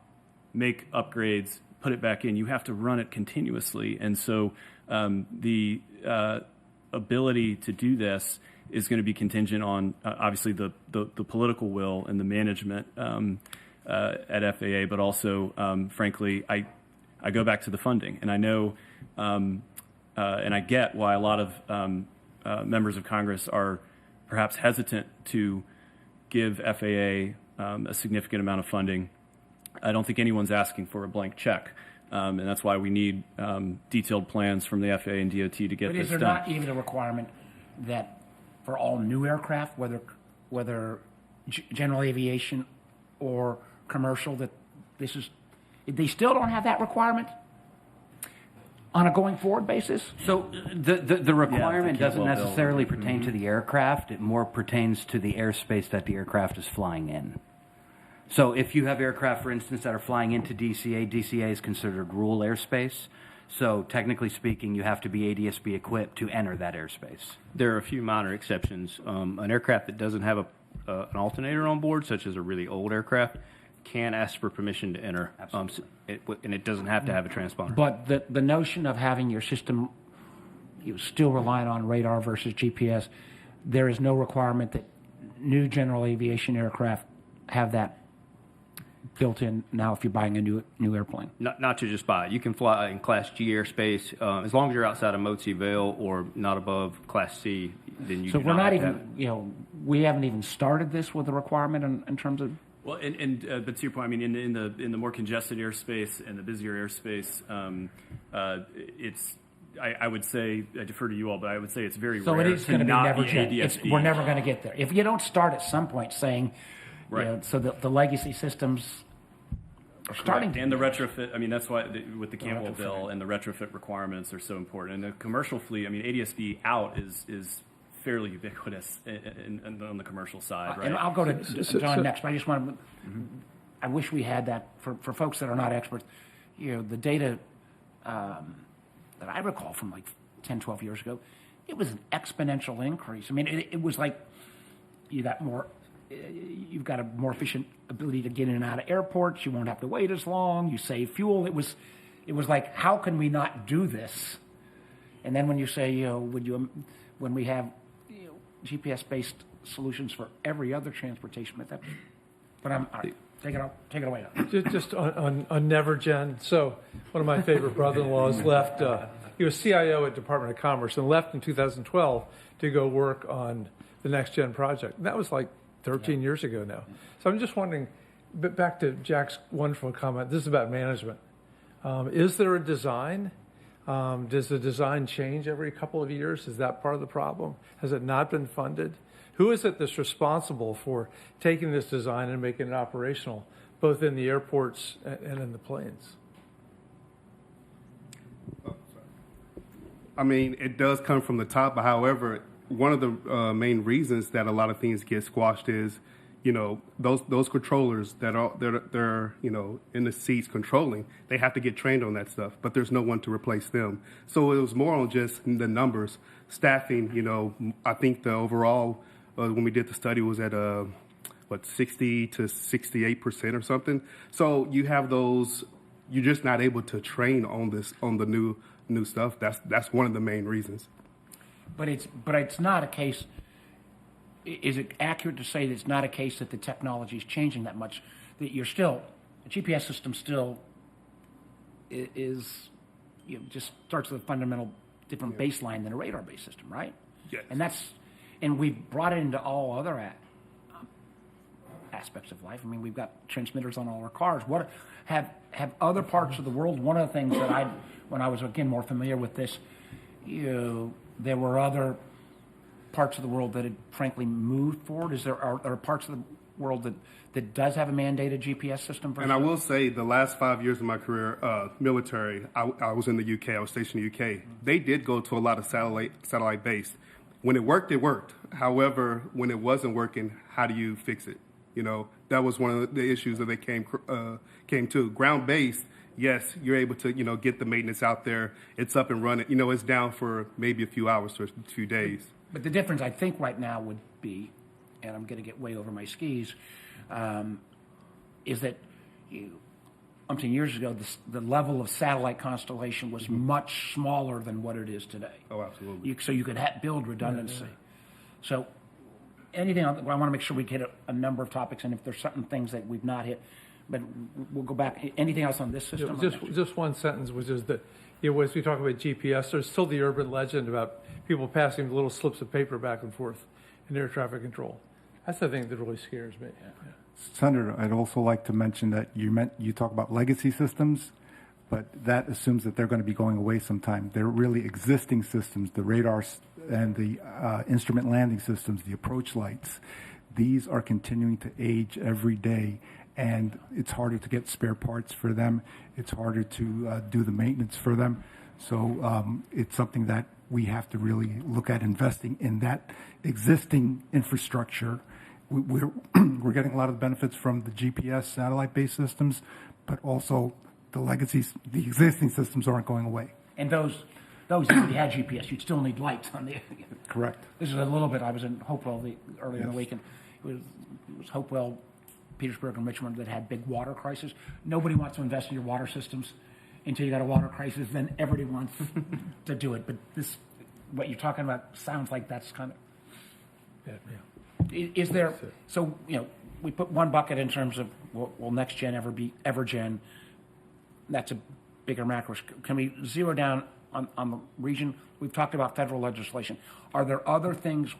make upgrades, put it back in. You have to run it continuously. And so the ability to do this is going to be contingent on, obviously, the political will and the management at FAA, but also, frankly, I go back to the funding. And I know, and I get why a lot of members of Congress are perhaps hesitant to give FAA a significant amount of funding. I don't think anyone's asking for a blank check. And that's why we need detailed plans from the FAA and DOT to get this done. But is there not even a requirement that for all new aircraft, whether general aviation or commercial, that they still don't have that requirement on a going forward basis? So the requirement doesn't well built. necessarily pertain to the aircraft. It more pertains to the airspace that the aircraft is flying in. So if you have aircraft, for instance, that are flying into DCA, DCA is considered rural airspace. So technically speaking, you have to be ADS-B equipped to enter that airspace. There are a few minor exceptions. An aircraft that doesn't have an alternator on board, such as a really old aircraft, can ask for permission to enter, and it doesn't have to have a transponder. But the notion of having your system still reliant on radar versus GPS, there is no requirement that new general aviation aircraft have that built in now if you're buying a new airplane. Not to just buy it. You can fly in Class G airspace as long as you're outside of Motzi Vale or not above Class C. Then you. So do we're not have to even, we haven't even started this with a requirement in terms of. Well, but to your point, I mean, in the more congested airspace and the busier airspace, it's. I would say, I defer to you all, but I would say it's very So rare it is to going to be not never be change. ADS-B. We're never going to get there. If you don't start at some point saying, Right. so the legacy systems are starting to. And the retrofit, I mean, that's why with the Campbell bill and the retrofit requirements are so important. And the commercial fleet, I mean, ADS-B out is fairly ubiquitous on the commercial side, right? And I'll go to John next, but I just want to, I wish we had that for folks that are not experts. The data that I recall from like 10, 12 years ago, it was an exponential increase. I mean, it was like you got more you've got a more efficient ability to get in and out of airports. You won't have to wait as long. You save fuel. It was like, how can we not do this? And then when you say, when we have GPS-based solutions for every other transportation method, but all right, take it away now. Just on NeverGen. So one of my favorite brother-in-laws left. He was CIO at Department of Commerce and left in 2012 to go work on the Next Gen project. And that was like 13 years ago now. So I'm just wondering, but back to Jack's wonderful comment. This is about management. Is there a design? Does the design change every couple of years? Is that part of the problem? Has it not been funded? Who is it that's responsible for taking this design and making it operational, both in the airports and in the planes? I mean, it does come from the top, but however, one of the main reasons that a lot of things get squashed is, those controllers that are in the seats controlling, they have to get trained on that stuff, but there's no one to replace them. So it was more on just the numbers, staffing. I think the overall when we did the study was at 60 to 68% or something. So you have those. You're just not able to train on the new stuff. That's one of the main reasons. But it's not a case. Is it accurate to say that it's not a case that the technology is changing that much? That the GPS system still is, just starts with a fundamental different baseline than a radar-based system, right? Yes. And we've brought it into all other aspects of life. I mean, we've got transmitters on all our cars. What have other parts of the world? One of the things that when I was again more familiar with this, there were other parts of the world that had frankly moved forward. Are parts of the world that does have a mandated GPS system? And I will say, the last 5 years of my career, military, I was in the UK. I was stationed in the UK. They did go to a lot of satellite based. When it worked, it worked. However, when it wasn't working, how do you fix it? That was one of the issues that they came to. Ground based, yes, you're able to get the maintenance out there. It's up and running. It's down for maybe a few hours or a few days. But the difference, I think, right now would be, and I'm going to get way over my skis, is that umpteen years ago, the level of satellite constellation was much smaller than what it is today. Oh, absolutely. So you could build redundancy. Yeah. So anything else, I want to make sure we hit a number of topics, and if there's certain things that we've not hit, but we'll go back. Anything else on this system? Just one sentence, which is that as we talk about GPS, there's still the urban legend about people passing little slips of paper back and forth in air traffic control. That's the thing that really scares me. Yeah. Senator, I'd also like to mention that you talk about legacy systems, but that assumes that they're going to be going away sometime. They're really existing systems, the radars and the instrument landing systems, the approach lights. These are continuing to age every day, and it's harder to get spare parts for them. It's harder to do the maintenance for them. So it's something that we have to really look at investing in that existing infrastructure. We're getting a lot of the benefits from the GPS satellite-based systems, but also the legacies, the existing systems aren't going away. And those if you had GPS, you'd still need lights on the. Correct. This is a little bit. I was in Hopewell earlier in the week, and it was Hopewell, Petersburg, and Richmond that had big water crises. Nobody wants to invest in your water systems until you got a water crisis. Then everybody wants to do it. But what you're talking about sounds like that's kind of. Is there? So we put one bucket in terms of will Next Gen ever be Evergen? That's a bigger macro. Can we zero down on the region? We've talked about federal legislation. Are there other things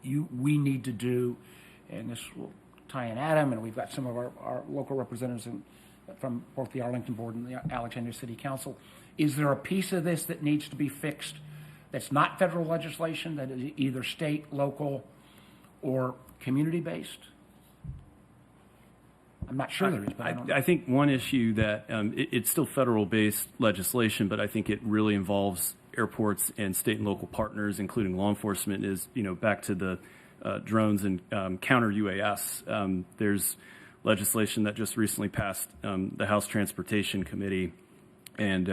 we need to do? And this will tie in Adam, and we've got some of our local representatives from both the Arlington Board and the Alexandria City Council. Is there a piece of this that needs to be fixed that's not federal legislation, that is either state, local, or community-based? I'm not sure there is, but I think one issue that it's still federal-based legislation, but I think it really involves airports and state and local partners, including law enforcement, is back to the drones and counter UAS. There's legislation that just recently passed the House Transportation Committee, and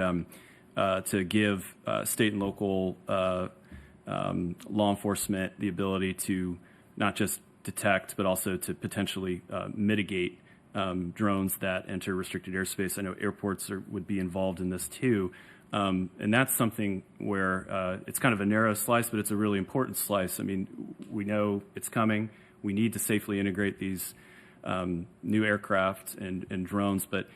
to give state and local law enforcement the ability to not just detect, but also to potentially mitigate drones that enter restricted airspace. I know airports would be involved in this too. And that's something where it's kind of a narrow slice, but it's a really important slice. I mean, we know it's coming. We need to safely integrate these new aircraft and drones. But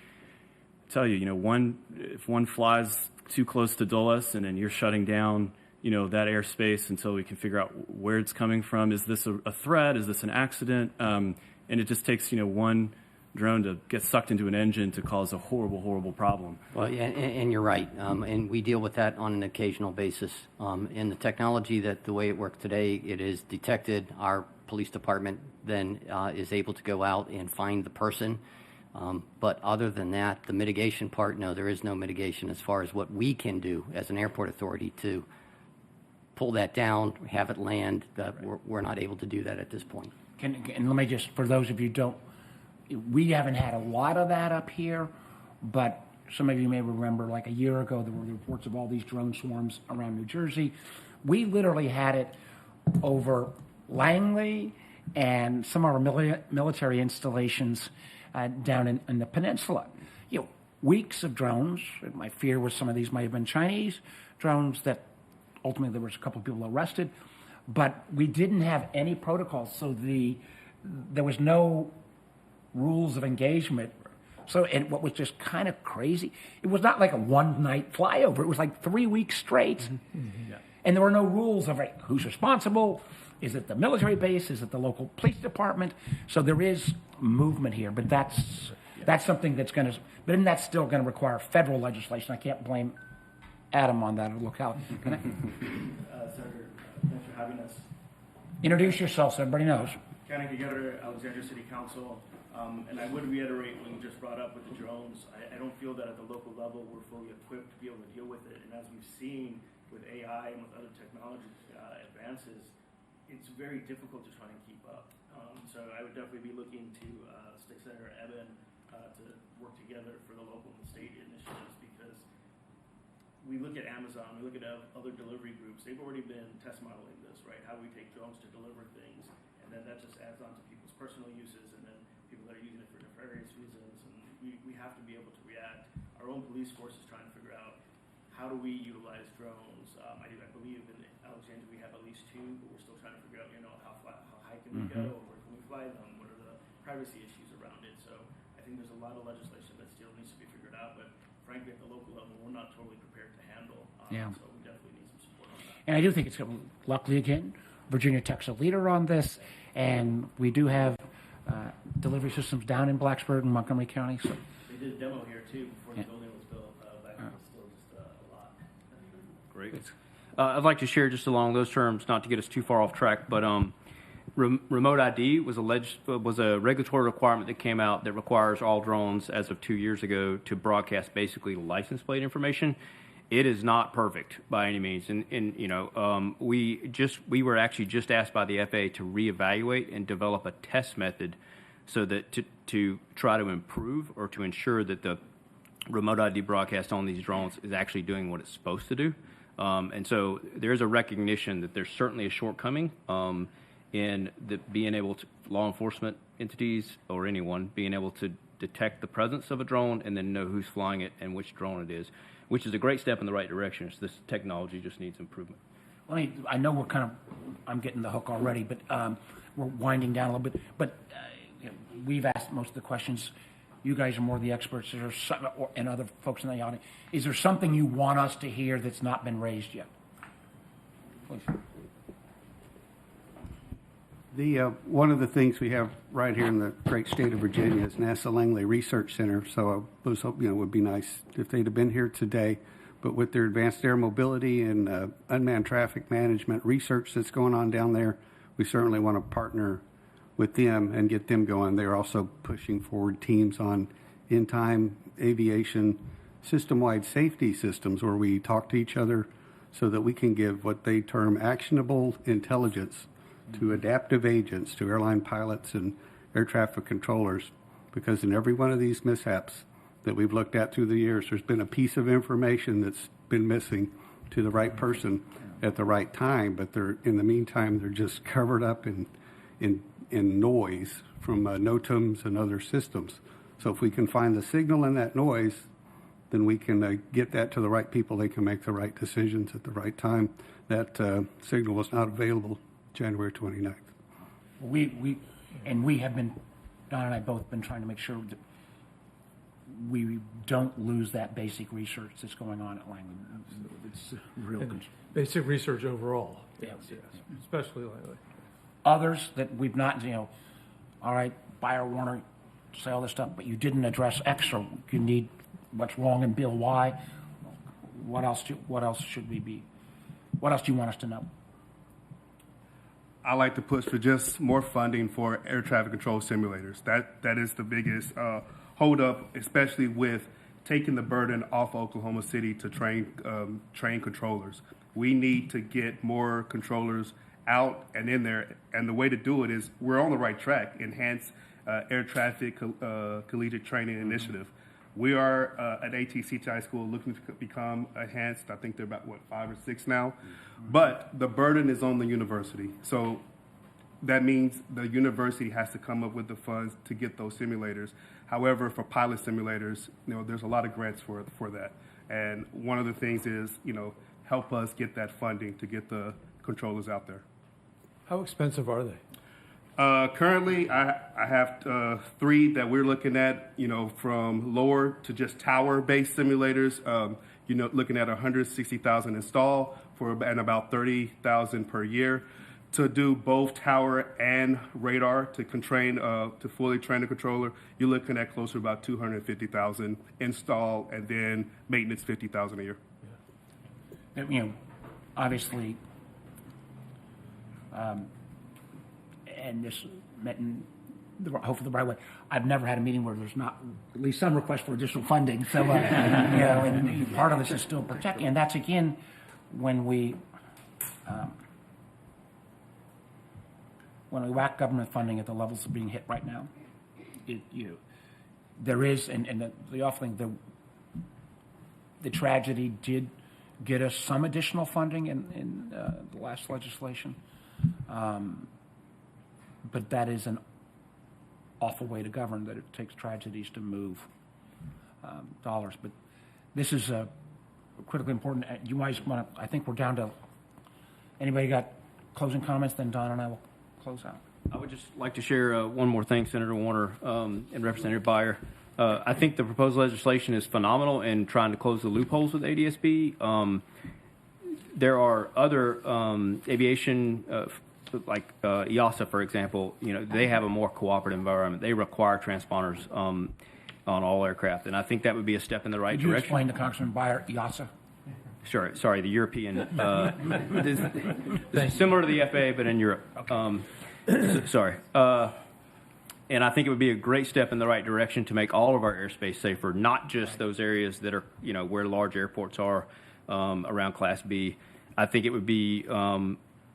I tell you, if one flies too close to Dulles and then you're shutting down, that airspace until we can figure out where it's coming from. Is this a threat? Is this an accident? And it just takes, one drone to get sucked into an engine to cause a horrible, horrible problem. Well, yeah, and you're right. And we deal with that on an occasional basis. In the technology the way it works today, it is detected. Our police department then is able to go out and find the person. But other than that, the mitigation part, no, there is no mitigation as far as what we can do as an airport authority to pull that down, have it land. We're not able to do that at this point. And let me just, for those of you who don't, we haven't had a lot of that up here, but some of you may remember like a year ago there were reports of all these drone swarms around New Jersey. We literally had it over Langley and some of our military installations down in the peninsula. Weeks of drones. My fear was some of these might have been Chinese drones that ultimately there was a couple of people arrested, but we didn't have any protocols, so there was no rules of engagement. So, and what was just kind of crazy, it was not like a one-night flyover. It was like 3 weeks straight. Mm-hmm. Yeah. And there were no rules of who's responsible. Is it the military base? Is it the local police department? So there is movement here, but that's something that's going to, but then that's still going to require federal legislation. I can't blame Adam on that locality. Senator, thanks for having us. Introduce yourself so everybody knows. County Together, Alexandria City Council. And I would reiterate what you just brought up with the drones. I don't feel that at the local level we're fully equipped to be able to deal with it. And as we've seen with AI and with other technology advances, it's very difficult to try and keep up. So I would definitely be looking to Stick Senator Eben to work together for the local and state initiatives, because we look at Amazon, we look at other delivery groups. They've already been test modeling this, right? How we take drones to deliver things, and then that just adds on to people's personal uses, and then people that are using it for nefarious reasons. And we have to be able to react. Our own police force is trying to figure out how do we utilize drones. I believe in Alexandria we have at least 2, but we're still trying to figure out, how high can we go, where can we fly them, what are the privacy issues around it. So I think there's a lot of legislation that still needs to be figured out, but frankly at the local level we're not totally prepared to handle. So we definitely need some support on that. And I do think it's, luckily again, Virginia Tech's a leader on this, and we do have delivery systems down in Blacksburg and Montgomery County. So they did a demo here too before the building was built. Back then it was still just a lot. Great. I'd like to share just along those terms, not to get us too far off track, but remote ID was a regulatory requirement that came out that requires all drones as of 2 years ago to broadcast basically license plate information. It is not perfect by any means, and we were actually just asked by the FAA to reevaluate and develop a test method so that to try to improve or to ensure that the remote ID broadcast on these drones is actually doing what it's supposed to do. And so there's a recognition that there's certainly a shortcoming in being able to, law enforcement entities or anyone being able to detect the presence of a drone and then know who's flying it and which drone it is, which is a great step in the right direction. So this technology just needs improvement. I know I'm getting the hook already, but we're winding down a little bit. But we've asked most of the questions. You guys are more the experts, and other folks in the audience. Is there something you want us to hear that's not been raised yet? Please. One of the things we have right here in the great state of Virginia is NASA Langley Research Center. So I was hoping, it would be nice if they'd have been here today. But with their advanced air mobility and unmanned traffic management research that's going on down there, we certainly want to partner with them and get them going. They're also pushing forward teams on in-time aviation system-wide safety systems where we talk to each other so that we can give what they term actionable intelligence to adaptive agents, to airline pilots and air traffic controllers, because in every one of these mishaps that we've looked at through the years, there's been a piece of information that's been missing to the right person at the right time, but in the meantime, they're just covered up in in noise from NOTAMs and other systems. So if we can find the signal in that noise, then we can get that to the right people. They can make the right decisions at the right time. That signal was not available January 29th. We have been, Don and I both been trying to make sure that we don't lose that basic research that's going on at Langley. It's real concern. Basic research overall. Yes. Especially lately. Others that we've not, all right, Buyer, Warner, say all this stuff, but you didn't address X, or you need what's wrong in Bill Y. What else should we be? What else do you want us to know? I like to push for just more funding for air traffic control simulators. That is the biggest holdup, especially with taking the burden off Oklahoma City to train controllers. We need to get more controllers out and in there, and the way to do it is we're on the right track. Enhanced air traffic collegiate training initiative. We are at ATC High School looking to become enhanced. I think they're about, 5 or 6 now? But the burden is on the university. So that means the university has to come up with the funds to get those simulators. However, for pilot simulators, there's a lot of grants for that. And one of the things is, help us get that funding to get the controllers out there. How expensive are they? Currently, I have 3 that we're looking at, from lower to just tower-based simulators, looking at $160,000 install and about $30,000 per year. To do both tower and radar to fully train the controller, you're looking at closer to about $250,000 install, and then maintenance $50,000 a year. Yeah. Obviously, and this meant hopefully the right way. I've never had a meeting where there's not at least some request for additional funding. So, and part of this is still protecting, and that's again when we whack government funding at the levels of being hit right now. There is, and the awful thing, the tragedy did get us some additional funding in the last legislation. But that is an awful way to govern, that it takes tragedies to move dollars. But this is critically important. You guys want to, I think we're down to, anybody got closing comments? Then Don and I will close out. I would just like to share one more thing, Senator Warner and Representative Beyer. I think the proposed legislation is phenomenal in trying to close the loopholes with ADSB. There are other aviation, like EASA, for example, they have a more cooperative environment. They require transponders on all aircraft, and I think that would be a step in the right direction. Could you explain to Congressman Beyer, EASA? Sure. Sorry, the European. This is similar to the FAA, but in Europe. Okay. Sorry. And I think it would be a great step in the right direction to make all of our airspace safer, not just those areas that are, where large airports are around Class B. I think it would be,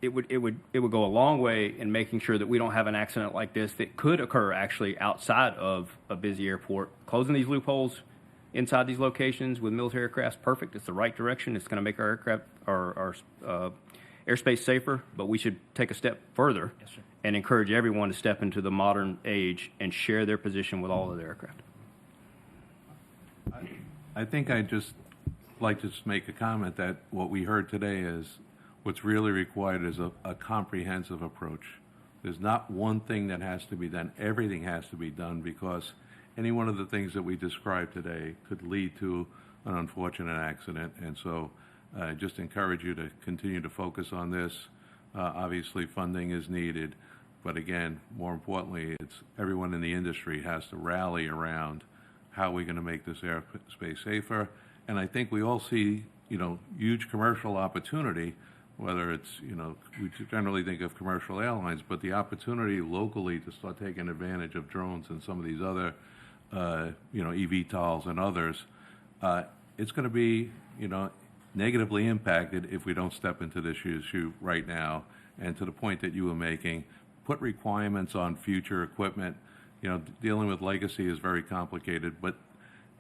it would go a long way in making sure that we don't have an accident like this that could occur actually outside of a busy airport. Closing these loopholes inside these locations with military aircraft is perfect. It's the right direction. It's going to make our aircraft, our airspace safer, but we should take a step further and encourage everyone to step into the modern age and share their position with all of their aircraft. I think I'd just like to make a comment that what we heard today is what's really required is a comprehensive approach. There's not one thing that has to be done. Everything has to be done, because any one of the things that we described today could lead to an unfortunate accident. And so I just encourage you to continue to focus on this. Obviously, funding is needed. But again, more importantly, it's everyone in the industry has to rally around how we're going to make this airspace safer. And I think we all see, huge commercial opportunity, whether it's, we generally think of commercial airlines, but the opportunity locally to start taking advantage of drones and some of these other, eVTOLs and others, it's going to be, negatively impacted if we don't step into this issue right now. And to the point that you were making, put requirements on future equipment. Dealing with legacy is very complicated, but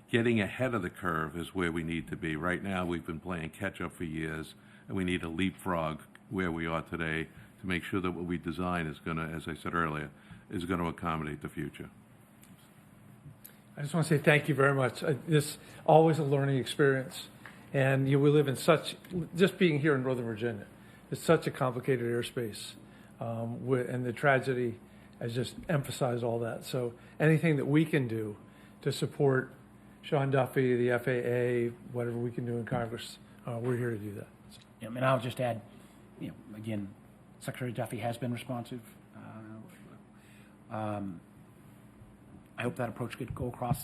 getting ahead of the curve is where we need to be. Right now, we've been playing catch up for years, and we need to leapfrog where we are today to make sure that what we design is going to, as I said earlier, is going to accommodate the future. I just want to say thank you very much. This always a learning experience, and we live in such, just being here in Northern Virginia, it's such a complicated airspace, and the tragedy has just emphasized all that. So anything that we can do to support Sean Duffy, the FAA, whatever we can do in Congress, we're here to do that. So. Yeah, and I'll just add, again, Secretary Duffy has been responsive. I hope that approach could go across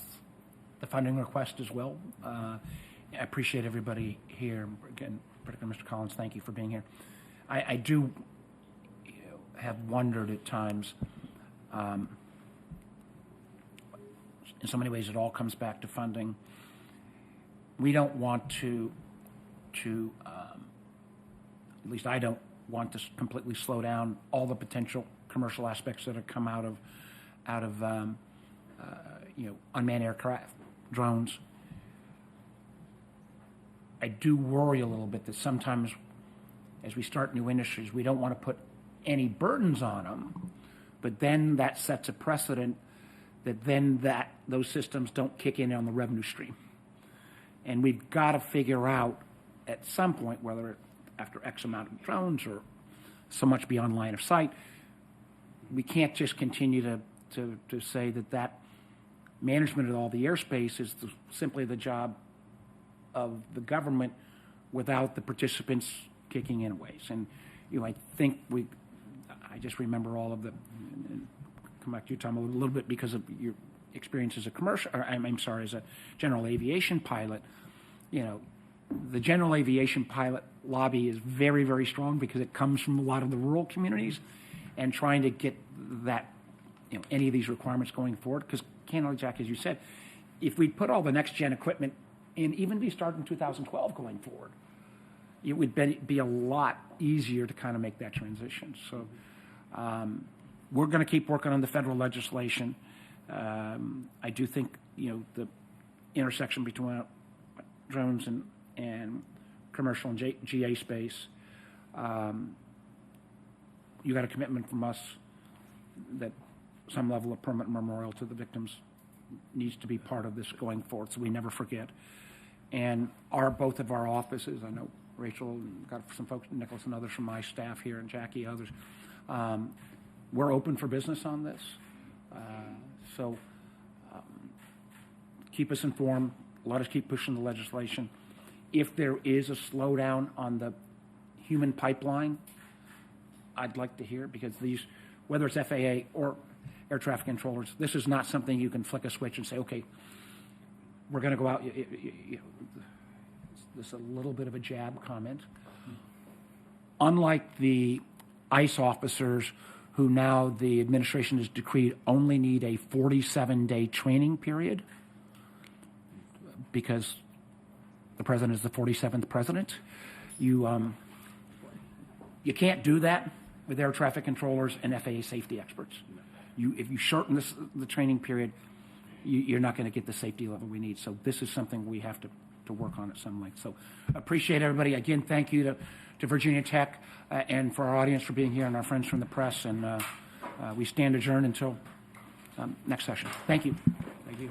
the funding request as well. I appreciate everybody here. Again, particularly Mr. Collins, thank you for being here. I do have wondered at times, in so many ways it all comes back to funding. We don't want to at least I don't want to completely slow down all the potential commercial aspects that have come out of unmanned aircraft, drones. I do worry a little bit that sometimes as we start new industries, we don't want to put any burdens on them, but then that sets a precedent that then those systems don't kick in on the revenue stream. And we've got to figure out at some point, whether after X amount of drones or so much beyond line of sight, we can't just continue to say that management of all the airspace is simply the job of the government without the participants kicking in ways. And I think I just remember all of the, and come back to you, Tom, a little bit because of your experience as a commercial, or as a general aviation pilot. The general aviation pilot lobby is very, very strong because it comes from a lot of the rural communities, and trying to get that, any of these requirements going forward. Because candidly, Jack, as you said, if we put all the next gen equipment in, even be starting in 2012 going forward, it would be a lot easier to kind of make that transition. So we're going to keep working on the federal legislation. I do think the intersection between drones and commercial and GA space, you got a commitment from us that some level of permanent memorial to the victims needs to be part of this going forward, so we never forget. And both of our offices, I know Rachel and got some folks, Nicholas and others from my staff here, and Jackie, others, we're open for business on this. So keep us informed. Let us keep pushing the legislation. If there is a slowdown on the human pipeline, I'd like to hear, because these, whether it's FAA or air traffic controllers, this is not something you can flick a switch and say, okay, we're going to go out. This is a little bit of a jab comment. Unlike the ICE officers who now the administration has decreed only need a 47-day training period because the president is the 47th president, you can't do that with air traffic controllers and FAA safety experts. If you shorten the training period, you're not going to get the safety level we need. So this is something we have to work on at some length. So appreciate everybody. Again, thank you to Virginia Tech and for our audience for being here, and our friends from the press. And we stand adjourned until next session. Thank you. Thank you.